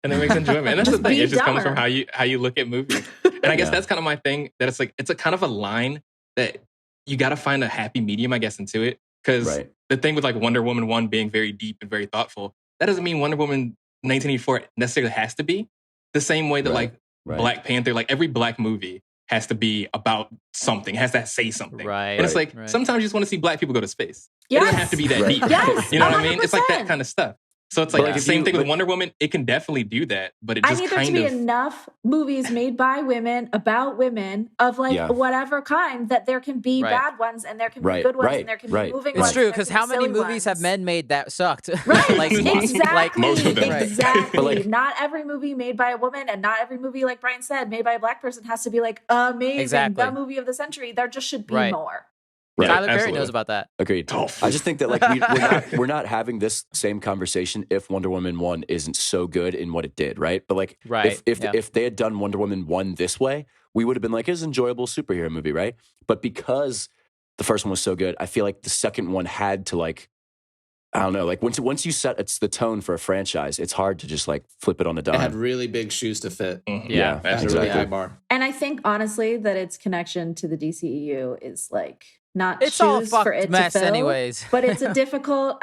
And it makes enjoyment. And that's the thing. It just comes from
dumber.
how you look at movies. And I guess that's kind of my thing. That it's like it's a kind of a line that you got to find a happy medium, I guess, into it. Because the thing with like Wonder Woman 1 being very deep and very thoughtful, that doesn't mean Wonder Woman 1984 necessarily has to be the same way that Black Panther, like every Black movie has to be about something, has to say something.
Right.
And it's like sometimes you just want to see Black people go to space.
Yes.
It doesn't have to be that deep.
Yes,
You know what I mean?
100%.
It's like that kind of stuff. So it's like the same thing with Wonder Woman. It can definitely do that, but it just
I need there to be enough movies made by women about women of like whatever kind that there can be bad ones and there can be good ones and there can be moving ones.
It's true, because how many movies have men made that sucked?
Right,
like,
exactly.
most of them.
Exactly. Not every movie made by a woman and not every movie, like Brian said, made by a Black person has to be like amazing, the movie of the century. There just should be more.
Right. Tyler Perry knows about that.
Agreed. I just think that like we're not having this same conversation if Wonder Woman 1 isn't so good in what it did, right? But like if they had done Wonder Woman 1 this way, we would have been like, it's an enjoyable superhero movie, right? But because the first one was so good, I feel like the second one had to like, I don't know, like once you set it's the tone for a franchise, it's hard to just like flip it on a dime.
It had really big shoes to fit.
Mm-hmm.
Yeah,
That's a really high bar.
And I think honestly that its connection to the DCEU is like not
it's all a
shoes for it
mess
to fill,
anyways.
but it's a difficult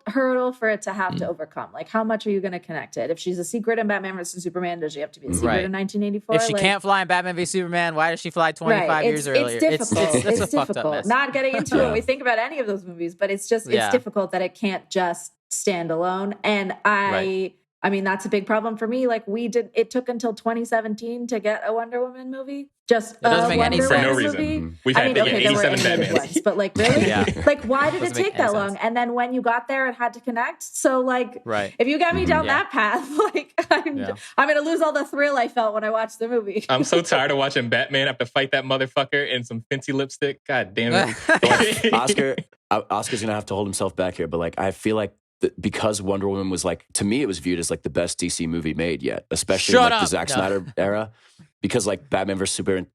hurdle for it to have to overcome. Like, how much are you going to connect it? If she's a secret in Batman vs. Superman, does she have to be a secret in 1984?
If she can't fly in Batman v Superman, why does she fly 25 years earlier?
It's difficult.
It's a fucked up mess.
Not getting into it when we think about any of those movies, but it's just, it's difficult that it can't just stand alone. And I mean, that's a big problem for me. Like it took until 2017 to get a Wonder Woman movie. Just
it doesn't make any sense.
For no reason. We've had 87 Batmans.
But like, really? Like, why did it take that long? And then when you got there, it had to connect. So like, if you got me down that path, like, I'm going to lose all the thrill I felt when I watched the movie.
I'm so tired of watching Batman have to fight that motherfucker in some fancy lipstick. God damn it.
Oscar's going to have to hold himself back here. But like, I feel like because Wonder Woman was like, to me, it was viewed as like the best DC movie made yet, especially in like the Zack Snyder era, because like Batman vs. Superman,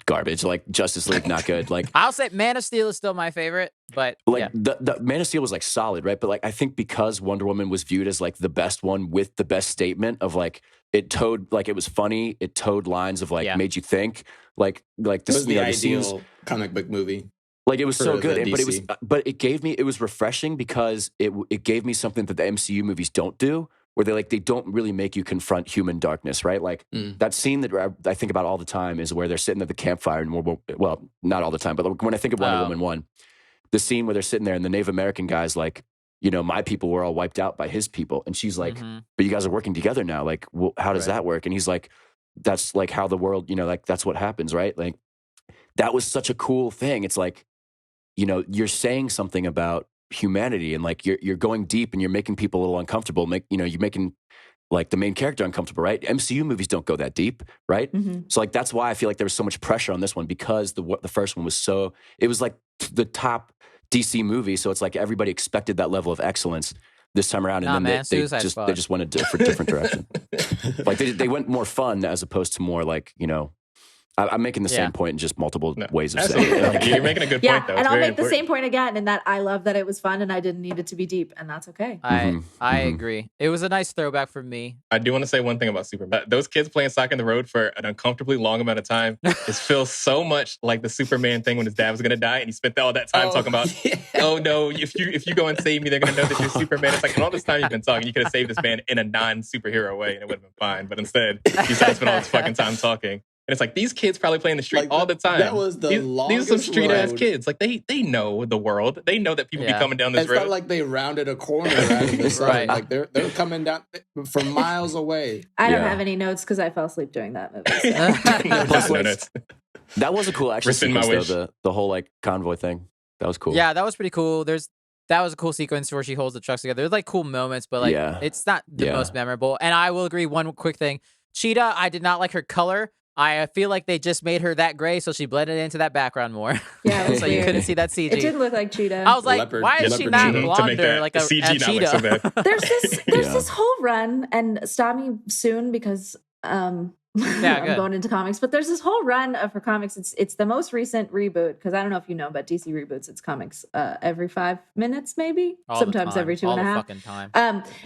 garbage, like Justice League, not good. Like
I'll say Man of Steel is still my favorite, but
like the Man of Steel was like solid, right? But like I think because Wonder Woman was viewed as like the best one with the best statement of like it towed, like, it was funny. It towed lines of, like, made you think. Like
It
this,
was the
the scenes,
ideal comic book movie.
like, it was so
for
good,
the
but
DC.
it was refreshing because it gave me something that the MCU movies don't do, where they don't really make you confront human darkness, right? Like that scene that I think about all the time is where they're sitting at the campfire, and well, not all the time, but when I think of Wonder Woman 1, the scene where they're sitting there and the Native American guy's like, my people were all wiped out by his people, and she's like, but you guys are working together now. Like, well, how does that work? And he's like, that's like how the world, like that's what happens, right? Like that was such a cool thing. It's like, you're saying something about humanity, and like you're going deep, and you're making people a little uncomfortable. You're making like the main character uncomfortable, right? MCU movies don't go that deep, right? So like that's why I feel like there was so much pressure on this one, because the first one it was like the top DC movie, so it's like everybody expected that level of excellence this time around, and then they just went a different direction. Like they went more fun as opposed to more like I'm making the same point in just multiple ways of saying it.
Like, you're making a good point, though.
And I'll make the same point again, in that I love that it was fun and I didn't need it to be deep, and that's okay.
I agree. It was a nice throwback for me.
I do want to say one thing about Superman. Those kids playing soccer in the road for an uncomfortably long amount of time, it feels so much like the Superman thing when his dad was going to die, and he spent all that time talking about, oh no, if you go and save me, they're going to know that you're Superman. It's like, all this time you've been talking, you could have saved this man in a non-superhero way, and it would have been fine. But instead, you decided to spend all this fucking time talking. And it's like, these kids probably play in the street all the time.
That was the longest
These are some street-ass
road.
kids. Like, they know the world. They know that people be coming down this road.
It's not like they rounded a corner out of this road. Like, they're coming down from miles away.
I don't have any notes because I fell asleep during that movie. So.
That was a cool action sequence, though, the whole like convoy thing. That was cool.
Yeah, that was pretty cool. That was a cool sequence where she holds the trucks together. There's like cool moments, but like it's not the most memorable. And I will agree, one quick thing. Cheetah, I did not like her color. I feel like they just made her that gray, so she blended into that background more.
Yeah,
so you couldn't see that CG.
It didn't look like Cheetah.
I was like, why is she not blonder like a
CG
cheetah?
not look so bad.
There's this whole run, and stop me soon because I'm going into comics, but there's this whole run of her comics. It's the most recent reboot, because I don't know if you know, but DC reboots its comics every 5 minutes, maybe sometimes every 2.5. All the
fucking time.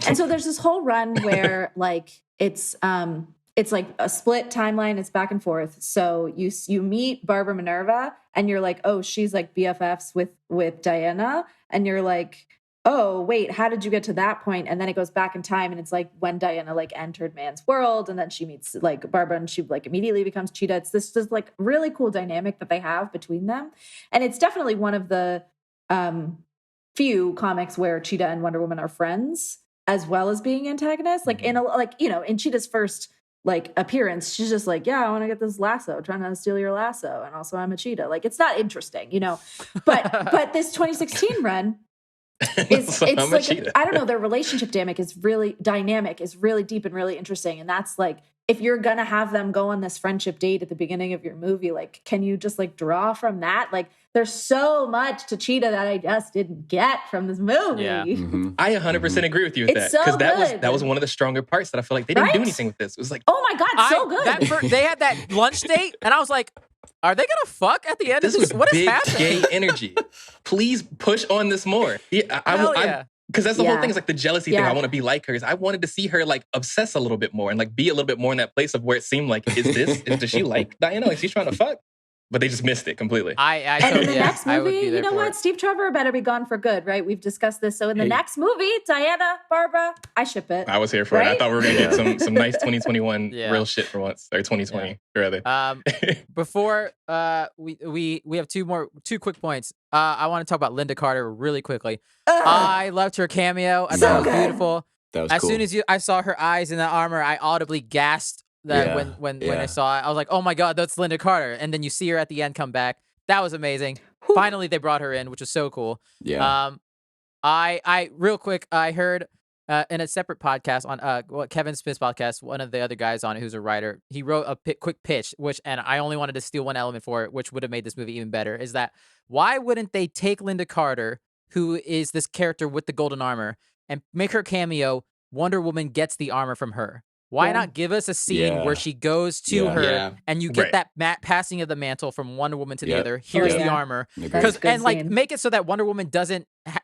And so there's this whole run where like it's like a split timeline. It's back and forth. So you meet Barbara Minerva, and you're like, oh, she's like BFFs with Diana, and you're like, oh wait, how did you get to that point? And then it goes back in time, and it's like when Diana like entered man's world, and then she meets like Barbara, and she like immediately becomes Cheetah. It's this just like really cool dynamic that they have between them, and it's definitely one of the few comics where Cheetah and Wonder Woman are friends as well as being antagonists. Like in Cheetah's first like appearance, she's just like, yeah, I want to get this lasso, trying to steal your lasso, and also I'm a cheetah. Like, it's not interesting, but this 2016 run it's like, I don't know, their relationship dynamic is really deep and really interesting. And that's like, if you're gonna have them go on this friendship date at the beginning of your movie, like, can you just like draw from that? Like, there's so much to Cheetah that I just didn't get from this movie.
Yeah. I 100% agree with you with that, because that was one of the stronger parts that I feel like they didn't do anything with this. It was like,
oh my god, so good.
They had that lunch date, and I was like, are they gonna fuck at the end of this? What is happening?
Gay energy. Please push on this more. Because that's the whole thing, is like the jealousy thing. I want to be like her. Is I wanted to see her like obsess a little bit more and like be a little bit more in that place of where it seemed like, does she like Diana? Like, she's trying to fuck? But they just missed it completely.
And in the next movie, you know what? Steve Trevor better be gone for good, right? We've discussed this. So in the next movie, Diana, Barbara, I ship it.
I was here for it. I thought we were going to get some nice 2021 real shit for once. Or 2020, rather.
Before we have two quick points. I want to talk about Linda Carter really quickly. I loved her cameo. I thought it was beautiful.
That was
as
cool.
soon as I saw her eyes in the armor, I audibly gasped. When I saw it, I was like, oh my god, that's Linda Carter. And then you see her at the end come back. That was amazing. Finally, they brought her in, which was so cool.
Yeah.
I real quick, I heard in a separate podcast on Kevin Smith's podcast, one of the other guys on it who's a writer, he wrote a quick pitch, and I only wanted to steal one element for it, which would have made this movie even better, is that why wouldn't they take Linda Carter, who is this character with the golden armor, and make her cameo, Wonder Woman gets the armor from her? Why not give us a scene where she goes to her and you get that passing of the mantle from Wonder Woman to the other? Here's the armor, and like make it so that Wonder Woman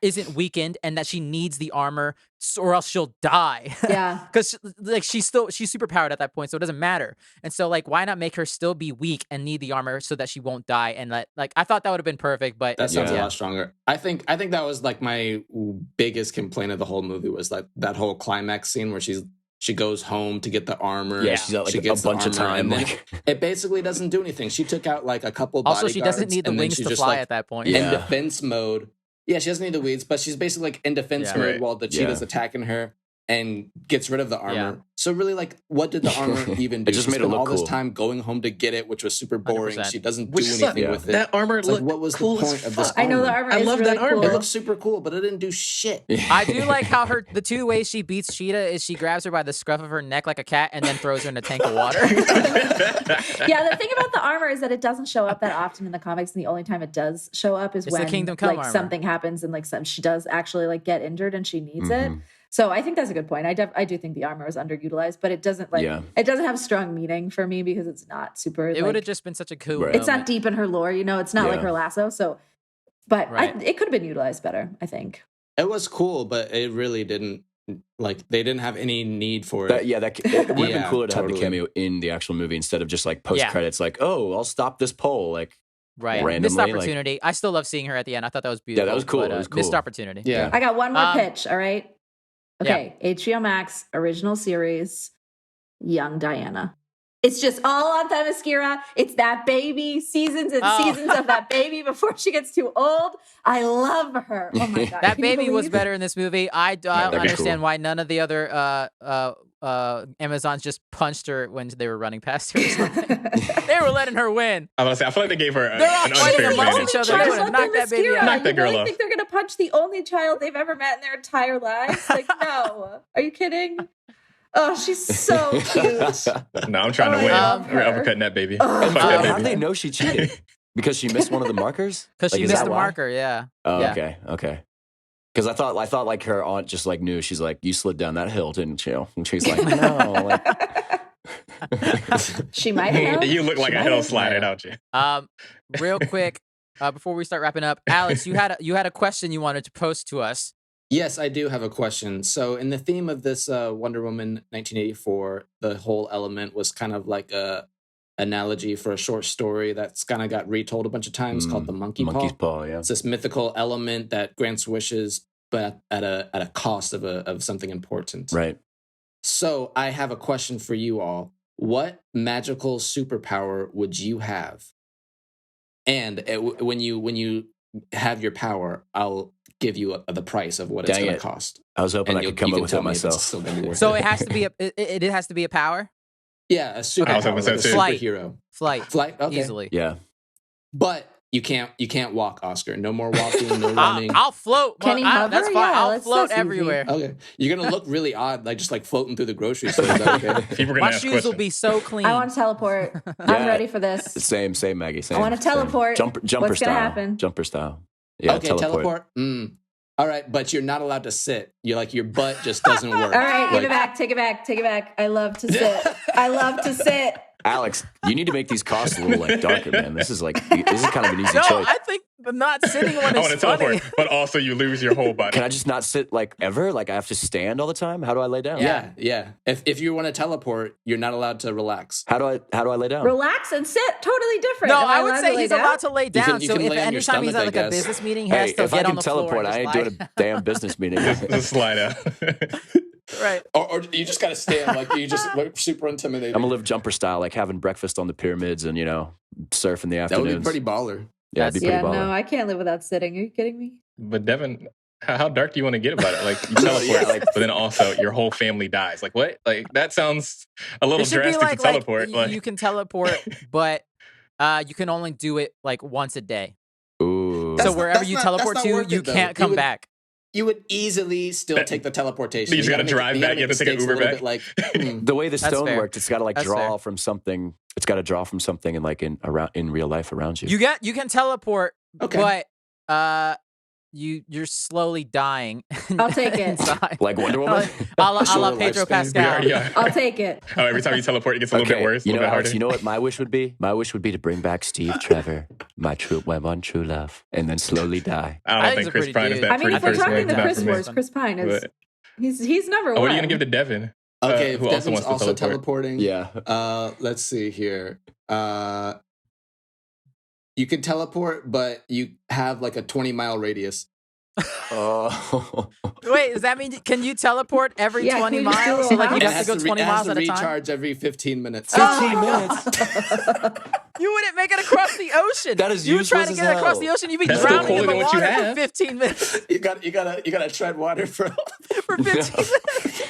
isn't weakened and that she needs the armor, or else she'll die.
Yeah,
because like she's super powered at that point, so it doesn't matter. And so like, why not make her still be weak and need the armor so that she won't die? And like, I thought that would have been perfect, but
that sounds a lot stronger. I think that was like my biggest complaint of the whole movie was like that whole climax scene where she goes home to get the armor.
Yeah, she's out like a bunch of time.
Like, it basically doesn't do anything. She took out like a couple bodyguards.
Also, she doesn't need the wings to fly at that point.
In defense mode. Yeah, she doesn't need the weeds, but she's basically like in defense mode while the cheetah's attacking her and gets rid of the armor. Yeah. So really, like, what did the armor even do?
It just
she
made it look
all
cool.
this time going home to get it, which was super boring.
100%.
She doesn't do anything with it.
That armor looked
what was
cool
the point of this armor?
I know the armor.
I love
really
that armor.
Cool.
It looks super cool, but it didn't do shit.
I do like how the two ways she beats Cheetah is she grabs her by the scruff of her neck like a cat and then throws her in a tank of water.
Yeah, the thing about the armor is that it doesn't show up that often in the comics, and the only time it does show up is when
the Kingdom Come armor.
Something happens and like she does actually like get injured and she needs it. So I think that's a good point. I do think the armor is underutilized, but it doesn't it doesn't have strong meaning for me because it's not super.
It would have just been such a cool.
It's not deep in her lore, It's not like her lasso. So, but it could have been utilized better. I think
it was cool, but it really didn't. Like they didn't have any need for it.
It would have been cooler to have the cameo in the actual movie instead of just like post credits. Like, oh, I'll stop this poll. Like, randomly,
missed opportunity. I still love seeing her at the end. I thought that was beautiful.
Yeah, that was cool.
But,
it was cool.
Missed opportunity.
Yeah.
I got one more pitch. All right. Okay, HBO Max original series, Young Diana. It's just all on Themyscira. It's that baby, seasons and seasons of that baby before she gets too old. I love her. Oh my god,
that baby was better in this movie. I don't understand why none of the other Amazons just punched her when they were running past her. Or something. They were letting her win.
I was gonna say, I feel like they gave her an
fighting
unfair
amongst
advantage.
each other. They would have knocked that baby out.
Knock that girl
really
off.
think they're gonna punch the only child they've ever met in their entire lives? Like, no. Are you kidding? Oh, she's so cute.
No, I'm trying to win. We're uppercutting that baby.
How do they know she cheated? Because she missed one of the markers?
Because she missed the marker, yeah.
Oh, okay. Because I thought like her aunt just like knew. She's like, you slid down that hill, didn't you? And she's like, no. Like,
she might have.
You look like a hill slider, don't you?
Real quick, before we start wrapping up, Alex, you had a question you wanted to post to us.
Yes, I do have a question. So in the theme of this Wonder Woman 1984, the whole element was kind of like a analogy for a short story that's kind of got retold a bunch of times called the Monkey's
Paw. Yeah,
it's this mythical element that grants wishes, but at a cost of something important.
Right.
So I have a question for you all. What magical superpower would you have? And when you have your power, I'll give you the price of what it's going to cost.
I was hoping I could come up with it myself.
So it has to be it has to be a power.
Yeah, a superpower, like a superhero.
Flight.
Okay.
Easily.
Yeah,
but you can't walk, Oscar. No more walking, no running.
I'll float.
Can he hover?
That's fine.
Yeah,
I'll float everywhere.
Okay, you're gonna look really odd, like just like floating through the grocery store. Is that okay?
My shoes will be so clean.
I want to teleport. I'm ready for this.
Same, Maggie. Same.
I want to teleport.
Jumper
What's
style.
Gonna happen?
Jumper style. Yeah,
okay, teleport. All right, but you're not allowed to sit. You're like your butt just doesn't work.
All right, give it back. Take it back. I love to sit.
Alex, you need to make these costs a little like darker, man. This is kind of an easy choice.
I think not sitting one is funny.
Teleport, but also you lose your whole body.
Can I just not sit like ever? Like I have to stand all the time? How do I lay down?
Yeah. If you want to teleport, you're not allowed to relax.
How do I lay down?
Relax and sit. Totally different.
No, I would say he's allowed to lay down.
You can
if
lay on your
anytime he's at like a business meeting, he has to get on the floor.
If I can teleport, I ain't doing a damn business meeting.
Just slide out.
Right.
Or you just gotta stand like you just look super intimidating.
I'm gonna live jumper style, like having breakfast on the pyramids and surf in the afternoons.
That would be pretty baller.
Yeah, it'd be pretty baller.
No, I can't live without sitting. Are you kidding me?
But Devin, how dark do you want to get about it? Like you teleport, but then also your whole family dies. Like what? Like that sounds a little drastic to teleport.
You can teleport, but you can only do it like once a day.
Ooh.
So wherever you teleport to, you can't come back.
You would easily still take the teleportation.
You just gotta drive back. You have to take an Uber back.
Like,
the way the stone worked, it's got to draw from something. It's got to draw from something in real life around you.
You can teleport, but you're slowly dying.
I'll take it.
inside.
Like Wonder Woman?
a la
Shorter
Pedro
lifespan.
Pascal.
Yeah.
I'll take it.
Oh, every time you teleport, it gets a little bit worse.
You
a
know,
little bit
Alex,
harder.
you know what my wish would be? My wish would be to bring back Steve Trevor, my one true love, and then slowly die.
I
I
don't
think
think Chris
it's a
Pine
pretty
is
good-
that
I mean,
pretty
if we're
first
talking
one.
the
Not
Chris
for me.
Wars, Chris Pine is
But-
he's number one.
What are you gonna give to Devin?
Okay, if
who also
Devin's
wants to
also
teleport?
teleporting.
Yeah.
Let's see here. You can teleport, but you have like a 20-mile radius.
Oh.
Wait, does that mean can you teleport every
Yeah,
20
can we just do a
miles? So
little
like
house?
you'd
It
have to
has
go 20
it has
miles
to
at a time.
recharge every 15 minutes.
15 minutes.
You wouldn't make it across the ocean.
That is
you would try to
useless
get
as
across
hell.
the ocean. You'd be
That's still
drowning in
colder
the
than what you
water for
have.
15 minutes.
You gotta tread water for.
For 15 minutes.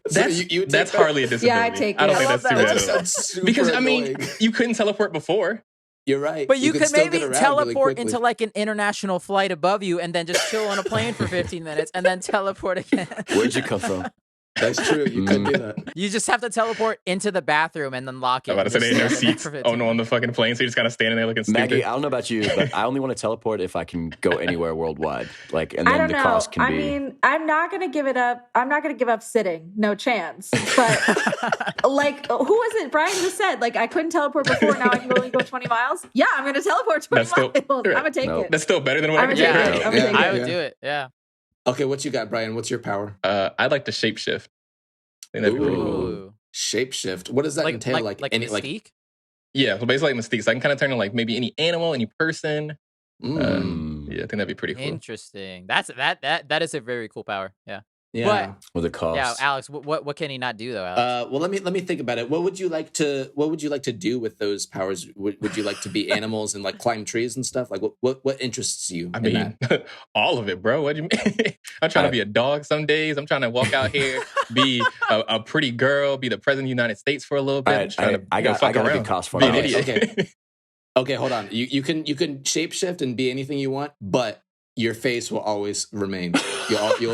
That's hardly a disability.
Yeah, I take
I don't
it.
think
I
that's
love
too
that.
bad.
That
at all.
sounds super
Because I mean,
annoying.
you couldn't teleport before.
You're right.
But you could
still
maybe
get around
teleport
really
into
quickly.
like an international flight above you and then just chill on a plane for 15 minutes and then teleport again.
Where'd you come from?
That's true. You could do that.
You just have to teleport into the bathroom and then lock it.
I'm about to say
and
there ain't no
just stand there
seats.
for 15
Oh no, on the fucking plane, so you're just kind of standing there looking stupid.
Maggie, I don't know about you, but I only want to teleport if I can go anywhere worldwide. Like, and
I
then
don't
the
know.
cost can
I
be.
mean, I'm not gonna give it up. I'm not gonna give up sitting. No chance. But like, who was it? Brian just said like I couldn't teleport before. Now I can only go 20 miles. Yeah, I'm gonna teleport 20
That's still-
miles. I'm gonna take
Nope.
it.
That's still better than what I
I'm
can
gonna
do.
take
Yeah.
it. I'm gonna take
I
it.
would do it. Yeah.
Okay, what you got, Brian? What's your power?
I'd like to shapeshift. I think that'd be pretty cool.
Ooh.
Shapeshift. What does that entail? Like any
Mystique?
Yeah, so basically like Mystique. So I can kind of turn into like maybe any animal, any person.
Mm,
Yeah, I think that'd be pretty cool.
Interesting. That is a very cool power. Yeah.
yeah.
With the cost.
Yeah, Alex, what can he not do though, Alex?
Well, let me think about it. What would you like to do with those powers? Would you like to be animals and like climb trees and stuff? Like what interests you?
I
in
mean,
that?
all of it, bro. What do you mean? I'm trying to be a dog some days. I'm trying to walk out here, be a pretty girl, be the president of the United States for a little bit. I'm trying to,
I got
fuck
a
around.
good cost for
Be an
Alex.
idiot.
Okay, hold on. You can shapeshift and be anything you want, but your face will always remain. You'll be a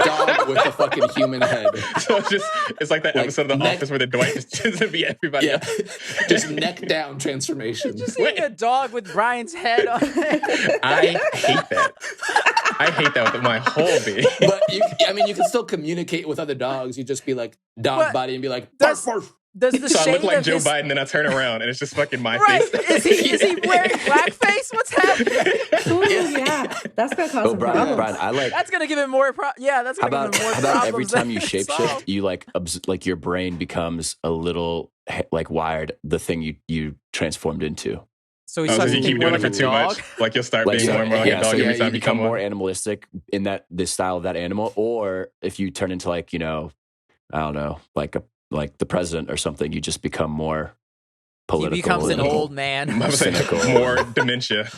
dog with a fucking human head.
So it's like that
Like
episode of The
neck-
Office where the Dwight just doesn't be everybody
Yeah,
else.
just neck down transformation.
Just seeing a dog with Brian's head on it.
I hate that. I hate that with my whole being.
But you can still communicate with other dogs. You just be like dog
But
body and be like,
does-
barf, barf.
Does the
So I
shade
look like
of
Joe
his...
Biden, then I turn around and it's just fucking my
Right.
face.
Is he wearing blackface? What's happening?
Ooh, yeah, that's gonna cause
Oh,
some
Brian,
problems.
Brian, I like.
That's gonna give him more that's
How
gonna
about
give him more
how about every
problems
time you
than
shapeshift,
solve.
you like your brain becomes a little like wired the thing you transformed into.
So he
Oh, so
starts
if you
to think
keep
more
doing it
like
for
a
too
dog.
much, like you'll start
Like,
being more and more like a dog
so
every
you
time you
become
become
more
one.
animalistic in the style of that animal, or if you turn into like I don't know, like the president or something, you just become more
He
political.
becomes an
and-
old man.
I was like,
Cynical.
more dementia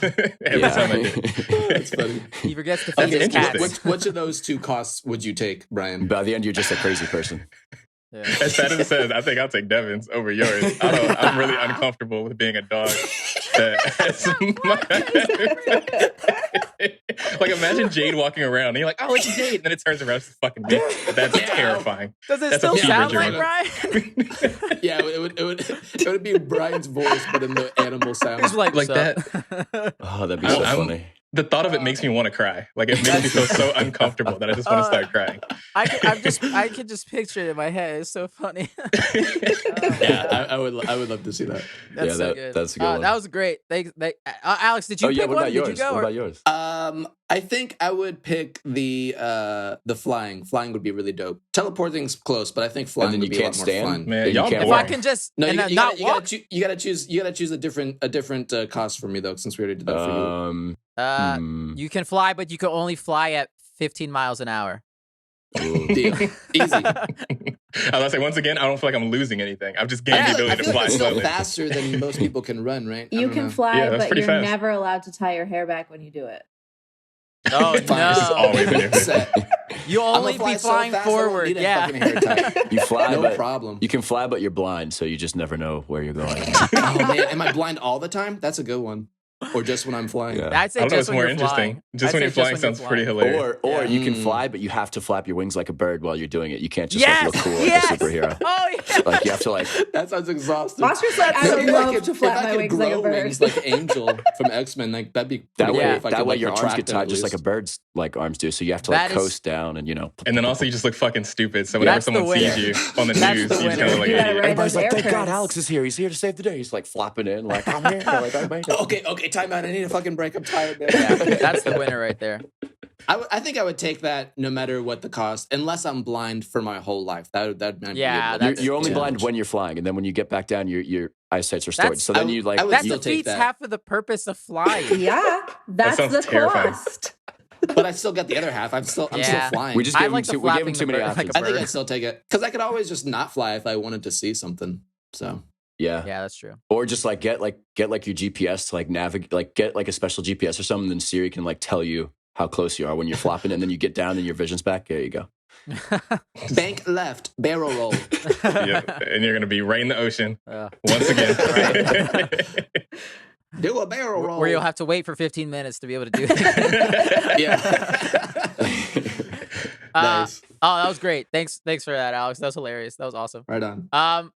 every time I do.
That's funny.
He forgets to feed
Okay,
his
interesting.
cats.
which of those two costs would you take, Brian?
By the end, you're just a crazy person.
Yeah.
As sad as it says, I think I'll take Devin's over yours. I'm really uncomfortable with being a dog. Like imagine Jade walking around and you're like, oh, it's Jade. And then it turns around, it's fucking me. That's terrifying.
Does it
That's a
still sound
puberty
like
dream.
Brian?
Yeah, it would be Brian's voice, but in the animal sound.
He's like
that.
Oh, that'd be so funny.
The thought of it makes me want to cry. Like it makes me feel so uncomfortable that I just want to start crying.
I can just picture it in my head. It's so funny.
Yeah, I would love to see that.
That's
Yeah,
so
that-
good.
that's a good one.
That was great. Alex, did you
Oh yeah,
pick
what
one?
about
Did
yours?
you go?
What
or-
about yours?
I think I would pick the flying. Flying would be really dope. Teleporting's close, but I think flying
then
would
you
be a
can't
lot more
stand?
fun.
Man,
You
y'all
can't
If
boring.
I can just
No,
and
you
then not
gotta
walk.
choose a different cost for me though, since we already did that for you.
You can fly, but you can only fly at 15 miles an hour.
Deal. Easy.
I was gonna say once again, I don't feel like I'm losing anything. I've just gained
I
the
feel
ability to
like
fly
it's still
slowly.
faster than most people can run, right? I
You
don't
can
know.
fly,
Yeah, that's
but
pretty
you're
fast.
never allowed to tie your hair back when you do it.
Oh
Fine, this is
no!
always an issue.
Set.
You
I'ma
only
fly
be
so
flying
fast, I won't
forward.
need a
Yeah.
fucking hair tie.
You fly,
No
but
problem.
you can fly, but you're blind, so you just never know where you're going.
Oh man, am I blind all the time? That's a good one. Or just when I'm flying?
Yeah.
I'd say
I don't know.
just
It's
when
more
you're
interesting.
flying.
Just
I'd
when
say
you're flying
when you're
sounds pretty
flying.
hilarious.
Or
Yeah.
you can fly, but you have to flap your wings like a bird while you're doing it. You can't just
Yes!
like look cool
Yes!
like a superhero.
Oh yeah.
Like you have to like.
That sounds exhausting.
Oscar's like, I would
If
love
could-
to flap
if I
my
could
wings like a
grow
bird.
wings like Angel from X-Men, like that'd be
That
pretty
way,
cool if I
that
could,
way
like,
your arms
retract
get
them
tied
at
just like a
least.
bird's like arms do. So you have to
That
like
is-
coast down and
And then also you just look fucking stupid. So whenever
That's the
someone sees
winner.
you on the
That's
news,
the
you just kind
winner.
of like
You
an
gotta
idiot.
write
everybody's
those
like, thank God
curves.
Alex is here. He's here to save the day. He's like flopping in, like I'm here. Like I made it.
Okay, time out. I need a fucking break. I'm tired, man.
Yeah, that's the winner right there.
I think I would take that no matter what the cost, unless I'm blind for my whole life. That might
Yeah,
be a
that's-
You're only
yeah.
blind when you're flying, and then when you get back down, your eyesight's restored.
That's-
So then
I-
you like
I would
That
still take
defeats
that.
half of the purpose of flying.
Yeah, that's
sounds
the
terrifying.
cost.
But I still get the other half. I'm still
Yeah.
flying.
we just
I
gave
like
him
the
too, we gave
flapping
him too
the
many
bird like a
options.
I think
bird.
I'd still take it because I could always just not fly if I wanted to see something. So
Yeah.
Yeah, that's true.
Or just like get your GPS to like navigate, like get like a special GPS or something. Then Siri can like tell you how close you are when you're flopping, and then you get down and your vision's back. There you go.
bank left, barrel roll.
Yep. And you're going to be right in the ocean
Uh,
once again.
Do a barrel roll.
where you'll have to wait for 15 minutes to be able to do it.
yeah. Nice.
Oh, that was great. Thanks for that, Alex. That was hilarious. That was awesome.
Right on.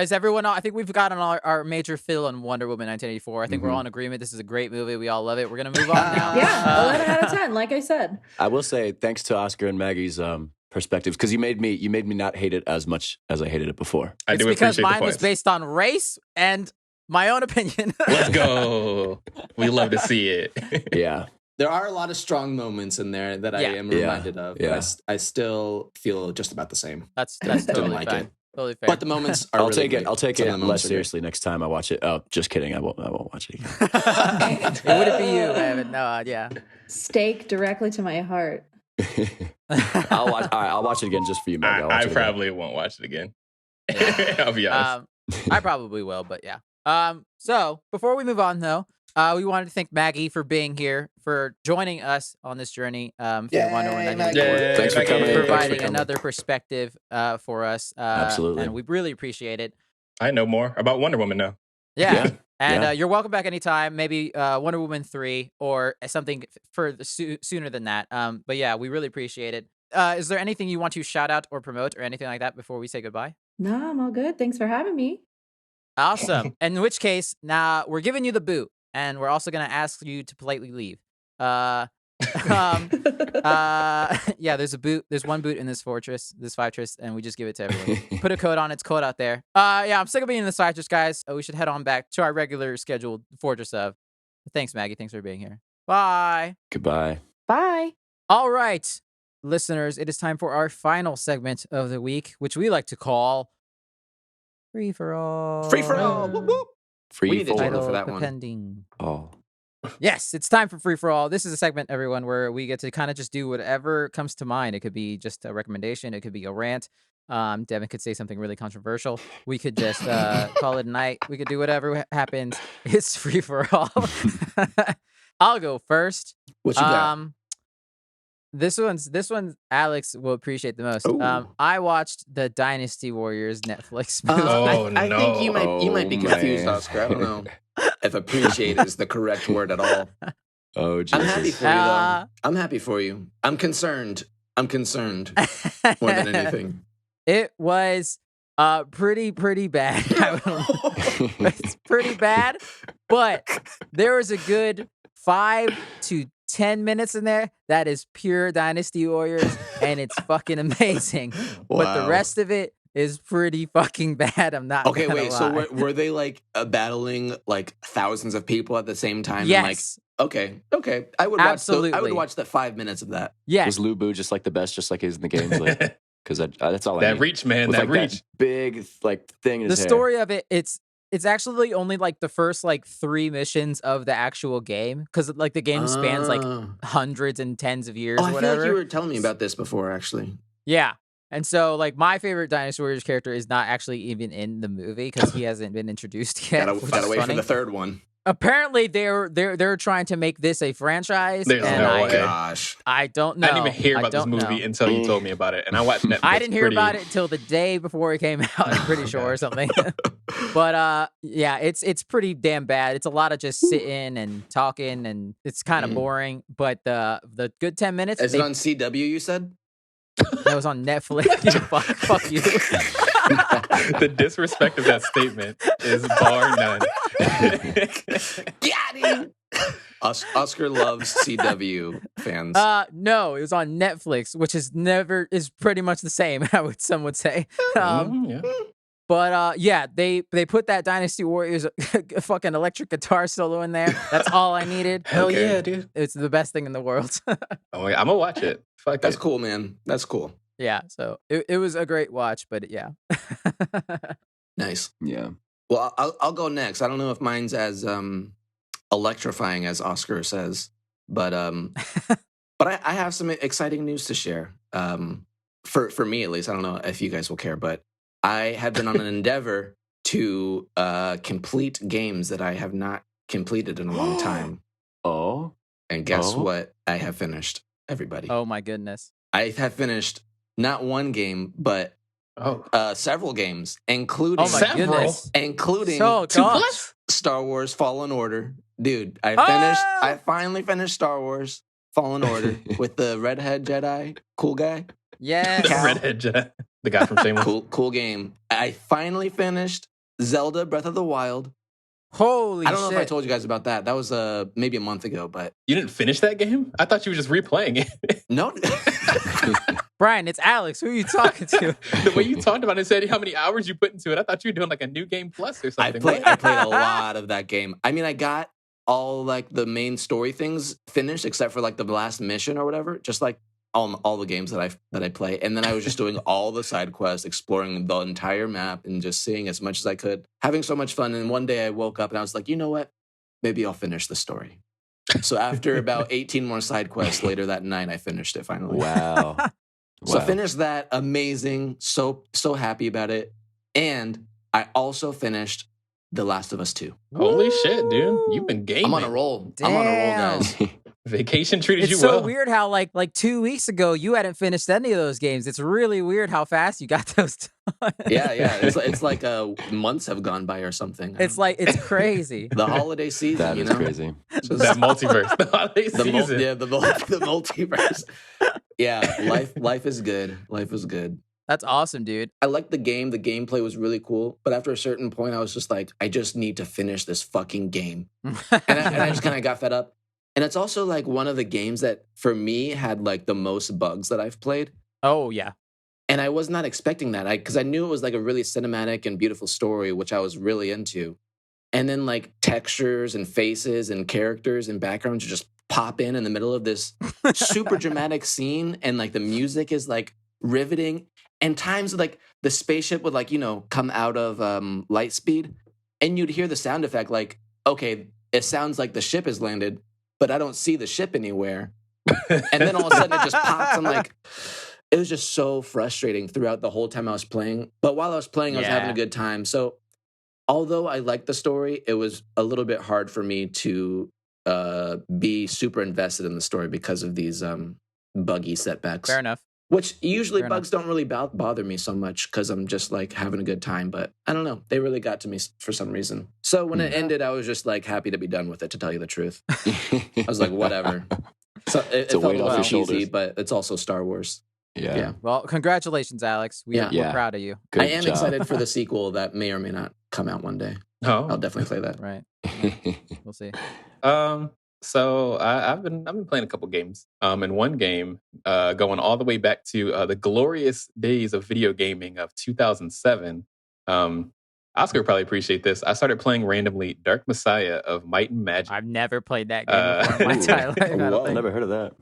Is everyone? I think we've gotten our major fill on Wonder Woman 1984. I think we're all in agreement. This is a great movie. We all love it. We're gonna move on now.
Yeah, 11 out of 10, like I said.
I will say thanks to Oscar and Maggie's perspectives because you made me not hate it as much as I hated it before.
I
It's
do
because
appreciate the
mine was
points.
based on race and my own opinion.
Let's go. We love to see it.
Yeah.
There are a lot of strong moments in there that I
Yeah.
am
Yeah.
reminded of.
Yeah.
But I still feel just about the same.
That's
Don't
totally
like
fine.
it.
Totally fair.
But the moments are
I'll
really
take it.
great.
I'll take
Some
it
of the moments
less
are great.
seriously next time I watch it. Oh, just kidding. I won't watch it again.
It wouldn't be you, Evan. No, yeah.
Steak directly to my heart.
I'll watch it again just for you, Maggie. I'll watch
I
it again.
probably won't watch it again. I'll be honest.
I probably will, but yeah. So before we move on, though, we wanted to thank Maggie for being here, for joining us on this journey. For Wonder Woman 1984.
Yay,
Thanks for
Maggie.
coming. Thanks for
Providing
coming.
another perspective for us.
Absolutely.
And we really appreciate it.
I know more about Wonder Woman now.
Yeah.
Yeah.
And
Yeah.
you're welcome back anytime. Maybe Wonder Woman 3 or something for sooner than that. But yeah, we really appreciate it. Is there anything you want to shout out or promote or anything like that before we say goodbye?
No, I'm all good. Thanks for having me.
Awesome. In which case, now we're giving you the boot, and we're also going to ask you to politely leave. Yeah, there's a boot. There's one boot in this Fortress, this Fivetress, and we just give it to everyone. Put a code on. It's code out there. Yeah, I'm sick of being in this Fivetress, guys. We should head on back to our regular scheduled Fortress of. Thanks, Maggie. Thanks for being here. Bye.
Goodbye.
Bye.
All right, listeners, it is time for our final segment of the week, which we like to call Free for All.
Free for all. Whoop, whoop.
Free
We need a
for
title
Title
for that one.
depending.
all.
Yes, it's time for Free for All. This is a segment, everyone, where we get to kind of just do whatever comes to mind. It could be just a recommendation. It could be a rant. Devin could say something really controversial. We could just call it a night. We could do whatever happens. It's Free for All. I'll go first.
What you got?
This one Alex will appreciate the most.
Ooh.
I watched the Dynasty Warriors Netflix movie.
Oh,
I think you might be
Oh,
confused,
man.
Oscar. I don't know if appreciate is the correct word at all.
Oh, Jesus.
I'm happy for you, though. I'm happy for you. I'm concerned more than anything.
It was pretty bad. It's pretty bad, but there was a good 5 to 10 minutes in there that is pure Dynasty Warriors, and it's fucking amazing. But the
Wow.
rest of it is pretty fucking bad. I'm not
Okay,
gonna
wait.
lie.
So were they like battling like thousands of people at the same time? And,
Yes.
like, okay. I would watch. I
Absolutely.
would watch the 5 minutes of that.
Yes.
Was Lu Bu just like the best, just like he is in the games? Like, because that's all I
That
need.
reach, man.
With,
That
like,
reach.
That big like thing in
The
his hair.
story of it, it's actually only like the first like 3 missions of the actual game, because like the game spans like hundreds and tens of years
Oh,
or
I feel
whatever.
like you were telling me about this before, actually.
Yeah. And so, like, my favorite Dynasty Warriors character is not actually even in the movie because he hasn't been introduced yet.
Gotta
which
wait
is
for
funny.
the third one.
Apparently, they're trying to make this a franchise.
There's
and
no way.
Gosh.
I don't know.
I didn't even hear about this movie until you told me about it, and I watched Netflix.
I didn't hear about it until the day before it came out. I'm pretty sure or something. But yeah, it's pretty damn bad. It's a lot of just sitting and talking, and it's kind of boring. But the good 10 minutes.
Is it on CW? You said
that was on Netflix. fuck you.
The disrespect of that statement is bar none.
Got him. Oscar loves CW fans.
No, it was on Netflix, which is pretty much the same. Some would say.
Yeah.
But yeah, they put that Dynasty Warriors fucking electric guitar solo in there. That's all I needed.
Hell yeah, dude!
It's the best thing in the world.
Oh, yeah, I'm gonna watch it. Fuck,
that's cool, man. That's cool.
Yeah, so it was a great watch, but yeah.
Nice.
Yeah.
Well, I'll go next. I don't know if mine's as electrifying as Oscar says, but I have some exciting news to share. For me at least, I don't know if you guys will care, but I have been on an endeavor to complete games that I have not completed in a long time.
Oh.
And guess what? I have finished, everybody.
Oh my goodness.
I have finished not one game, but several games, including Star Wars Fallen Order. Dude, I finally finished Star Wars Fallen Order with the redhead Jedi. Cool guy.
Yeah.
The redhead Jedi. The guy from Shameless.
Cool game. I finally finished Zelda Breath of the Wild.
Holy shit.
I don't know if I told you guys about that. That was maybe a month ago, but...
You didn't finish that game? I thought you were just replaying it.
No.
Brian, it's Alex. Who are you talking to?
The way you talked about it said how many hours you put into it. I thought you were doing like a new game plus or something.
I played a lot of that game. I mean, I got all like the main story things finished except for like the last mission or whatever. Just like all the games that I play. And then I was just doing all the side quests, exploring the entire map and just seeing as much as I could. Having so much fun. And one day I woke up and I was like, you know what? Maybe I'll finish the story. So after about 18 more side quests later that night, I finished it finally.
Wow.
So finished that. Amazing. So happy about it. And I also finished The Last of Us 2.
Holy shit, dude. You've been gaming.
I'm on a roll.
Damn.
I'm on a roll, guys.
Vacation treated
it's
you
so
well.
Weird how like 2 weeks ago you hadn't finished any of those games. It's really weird how fast you got those done.
Yeah. It's like months have gone by or something.
It's crazy.
The holiday season,
That is crazy.
That multiverse. The holiday season.
The multiverse. Yeah, life is good. Life is good.
That's awesome, dude.
I liked the game. The gameplay was really cool. But after a certain point, I was just like, I just need to finish this fucking game. and I just kind of got fed up. And it's also like one of the games that for me had like the most bugs that I've played.
Oh, yeah.
And I was not expecting that because I knew it was like a really cinematic and beautiful story, which I was really into. And then like textures and faces and characters and backgrounds just pop in the middle of this super dramatic scene. And like the music is like riveting. And times like the spaceship would like, come out of light speed. And you'd hear the sound effect like, okay, it sounds like the ship has landed, but I don't see the ship anywhere. And then all of a sudden it just pops. I'm like, it was just so frustrating throughout the whole time I was playing. But while I was playing, I was having a good time. So although I liked the story, it was a little bit hard for me to be super invested in the story because of these buggy setbacks.
Fair enough.
Which usually bugs don't really bother me so much because I'm just like having a good time. But I don't know. They really got to me for some reason. So when it ended, I was just like happy to be done with it, to tell you the truth. I was like, whatever. So it felt a little cheesy, but it's also Star Wars.
Yeah.
Well, congratulations, Alex. We're proud of you.
I am excited for the sequel that may or may not come out one day.
Oh.
I'll definitely play that.
Right. We'll see.
So I've been playing a couple games. In one game, going all the way back to the glorious days of video gaming of 2007. Oscar would probably appreciate this. I started playing randomly Dark Messiah of Might and Magic.
I've never played that game before in my entire life.
I've never heard of that.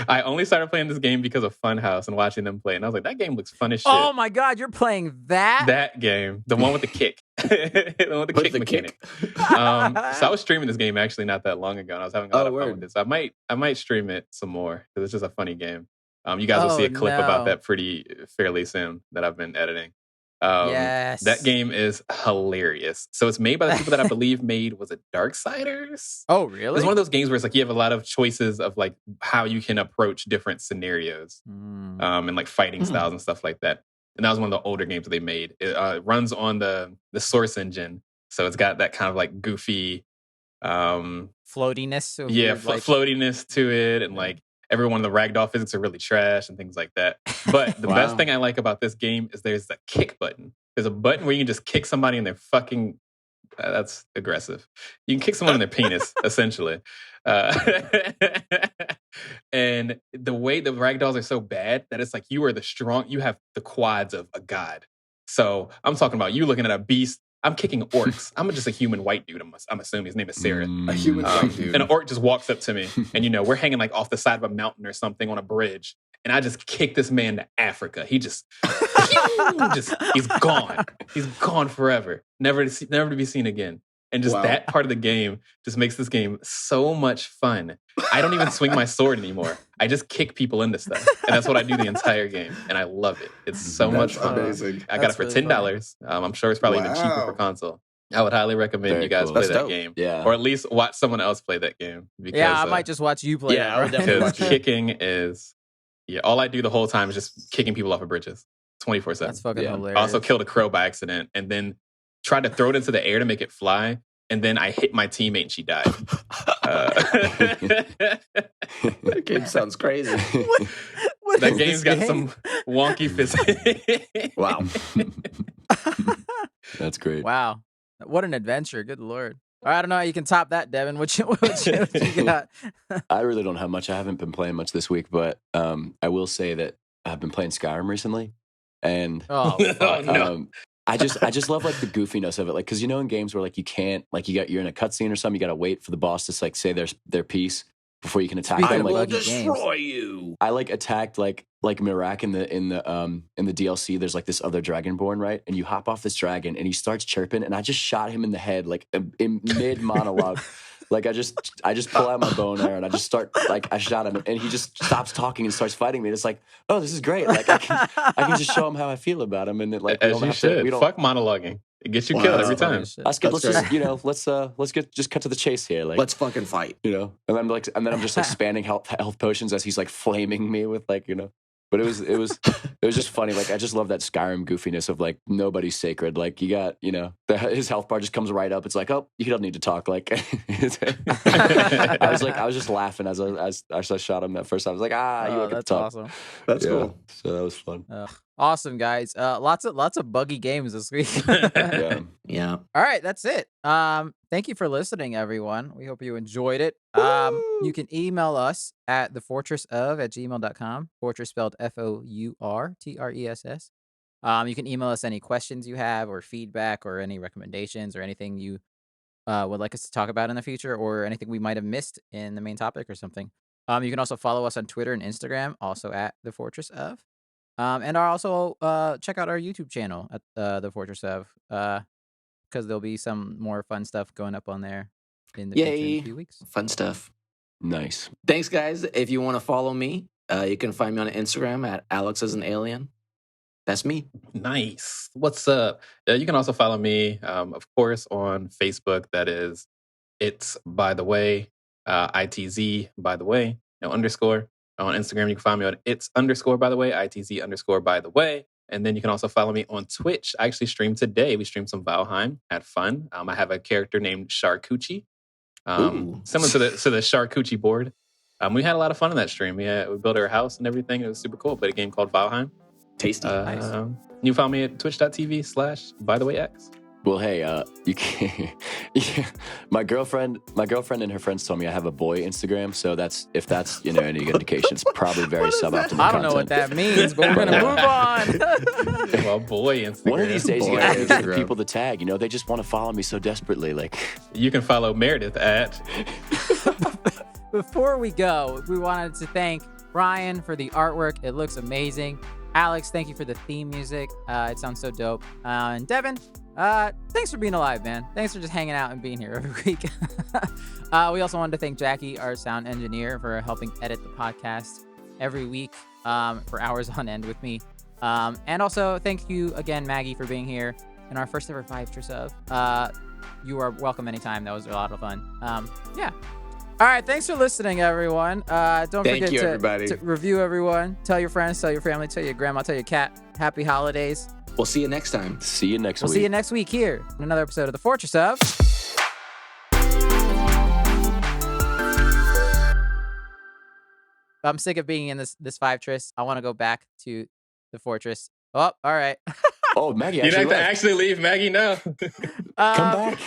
I only started playing this game because of Funhouse and watching them play. And I was like, that game looks fun as shit.
Oh my God, you're playing that?
That game. The one with the kick. The one with the kick mechanic. So I was streaming this game actually not that long ago. And I was having a lot of fun with this. I might stream it some more because it's just a funny game. You guys will see a clip about that fairly soon that I've been editing.
Yes.
That game is hilarious. So it's made by the people that I believe made, was it Darksiders?
Oh, really?
It's one of those games where it's like you have a lot of choices of like how you can approach different scenarios, and like fighting styles and stuff like that. And that was one of the older games that they made. It runs on the Source engine, so it's got that kind of like goofy,
floatiness.
Floatiness to it, and like every one of the ragdoll physics are really trash and things like that. But the best thing I like about this game is there's a kick button. There's a button where you can just kick somebody in their fucking. That's aggressive. You can kick someone in their penis, essentially. And the way the ragdolls are so bad that it's like you have the quads of a god. So I'm talking about you looking at a beast. I'm kicking orcs. I'm just a human white dude. I'm assuming his name is Sarah.
A human white dude.
And an orc just walks up to me, and we're hanging like off the side of a mountain or something on a bridge. And I just kick this man to Africa. He he's gone. He's gone forever. Never to be seen again. And just that part of the game just makes this game so much fun. I don't even swing my sword anymore. I just kick people into stuff. And that's what I do the entire game. And I love it. It's so much fun.
Amazing.
I got it for $10. I'm sure it's probably even cheaper for console. I would highly recommend you guys play that game.
Yeah.
Or at least watch someone else play that game. Because,
I might just watch you play that.
I would definitely watch it.
Kicking is... Yeah, all I do the whole time is just kicking people off of bridges 24/7.
That's fucking hilarious.
I also killed a crow by accident and then tried to throw it into the air to make it fly. And then I hit my teammate and she died.
That game sounds crazy.
That game's got some wonky physics.
Wow.
That's great.
Wow. What an adventure. Good Lord. All right, I don't know how you can top that, Devin. What you got?
I really don't have much. I haven't been playing much this week, but I will say that I've been playing Skyrim recently, and
Oh, fuck.
No.
I just love like the goofiness of it, like because in games where like you can't like you're in a cutscene or something, you got to wait for the boss to like say their piece before you can attack
Speaking
them.
of
Like,
buggy
destroy you.
I like attacked like Mirak in the DLC. There's like this other dragonborn, right? And you hop off this dragon and he starts chirping, and I just shot him in the head like in mid monologue. Like I just pull out my bow and arrow and I just start like I shot him and he just stops talking and starts fighting me. And it's like, oh, this is great. Like I can just show him how I feel about him, and then like
As you should. Fuck monologuing. It gets you killed every time.
Let's just cut to the chase here. Like
let's fucking fight.
And I'm just like spamming health potions as he's like flaming me with like But it was just funny. Like I just love that Skyrim goofiness of like nobody's sacred. Like you got his health bar just comes right up. It's like, oh, you don't need to talk. Like I was just laughing as I shot him that first time. I was like, you don't get to talk.
Awesome.
That's cool.
So that was fun.
Awesome, guys. Lots of buggy games this week.
Yeah.
All right, that's it. Thank you for listening, everyone. We hope you enjoyed it. You can email us at thefortressof@gmail.com. Fortress spelled FOURTRESS. You can email us any questions you have or feedback or any recommendations or anything you would like us to talk about in the future or anything we might have missed in the main topic or something. You can also follow us on Twitter and Instagram, also at The Fortress of. And also check out our YouTube channel at The Fortress of, because there'll be some more fun stuff going up on there in the future in a few weeks.
Fun stuff.
Nice.
Thanks, guys. If you want to follow me, you can find me on Instagram at Alex as an Alien. That's me.
Nice. What's up? You can also follow me, of course, on Facebook. That is, it's by the way, ITZ by the way, underscore. On Instagram, you can find me on it's underscore by the way, ITZ underscore by the way. And then you can also follow me on Twitch. I actually streamed today. We streamed some Valheim. Had fun. I have a character named Charcucci. Similar to the Charcucci board. We had a lot of fun in that stream. We built our house and everything. It was super cool. Played a game called Valheim.
Tasty.
Nice. You can follow me at twitch.tv/bythewayx.
Well, hey, you can. My girlfriend and her friends told me I have a boy Instagram, so if that's any good indication, it's probably very suboptimal.
I don't know what that means, but we're gonna move on.
Well, boy, Instagram.
One of these days, you gotta give people the tag. They just want to follow me so desperately. Like,
you can follow Meredith at.
Before we go, we wanted to thank Ryan for the artwork. It looks amazing. Alex, thank you for the theme music. It sounds so dope. And Devin, thanks for being alive, man. Thanks for just hanging out and being here every week. We also wanted to thank Jackie, our sound engineer, for helping edit the podcast every week for hours on end with me. And also, thank you again, Maggie, for being here in our first ever Fivetress of. You are welcome anytime. That was a lot of fun. Yeah. All right. Thanks for listening, everyone. Don't forget to review everyone. Tell your friends, tell your family, tell your grandma, tell your cat. Happy holidays.
We'll see you next time.
See you next week.
We'll see you next week here in another episode of the Fourtress of. I'm sick of being in this Fivetress. I want to go back to the Fourtress. Oh, all right.
Oh, Maggie,
you have to actually leave, Maggie. No.
Come back.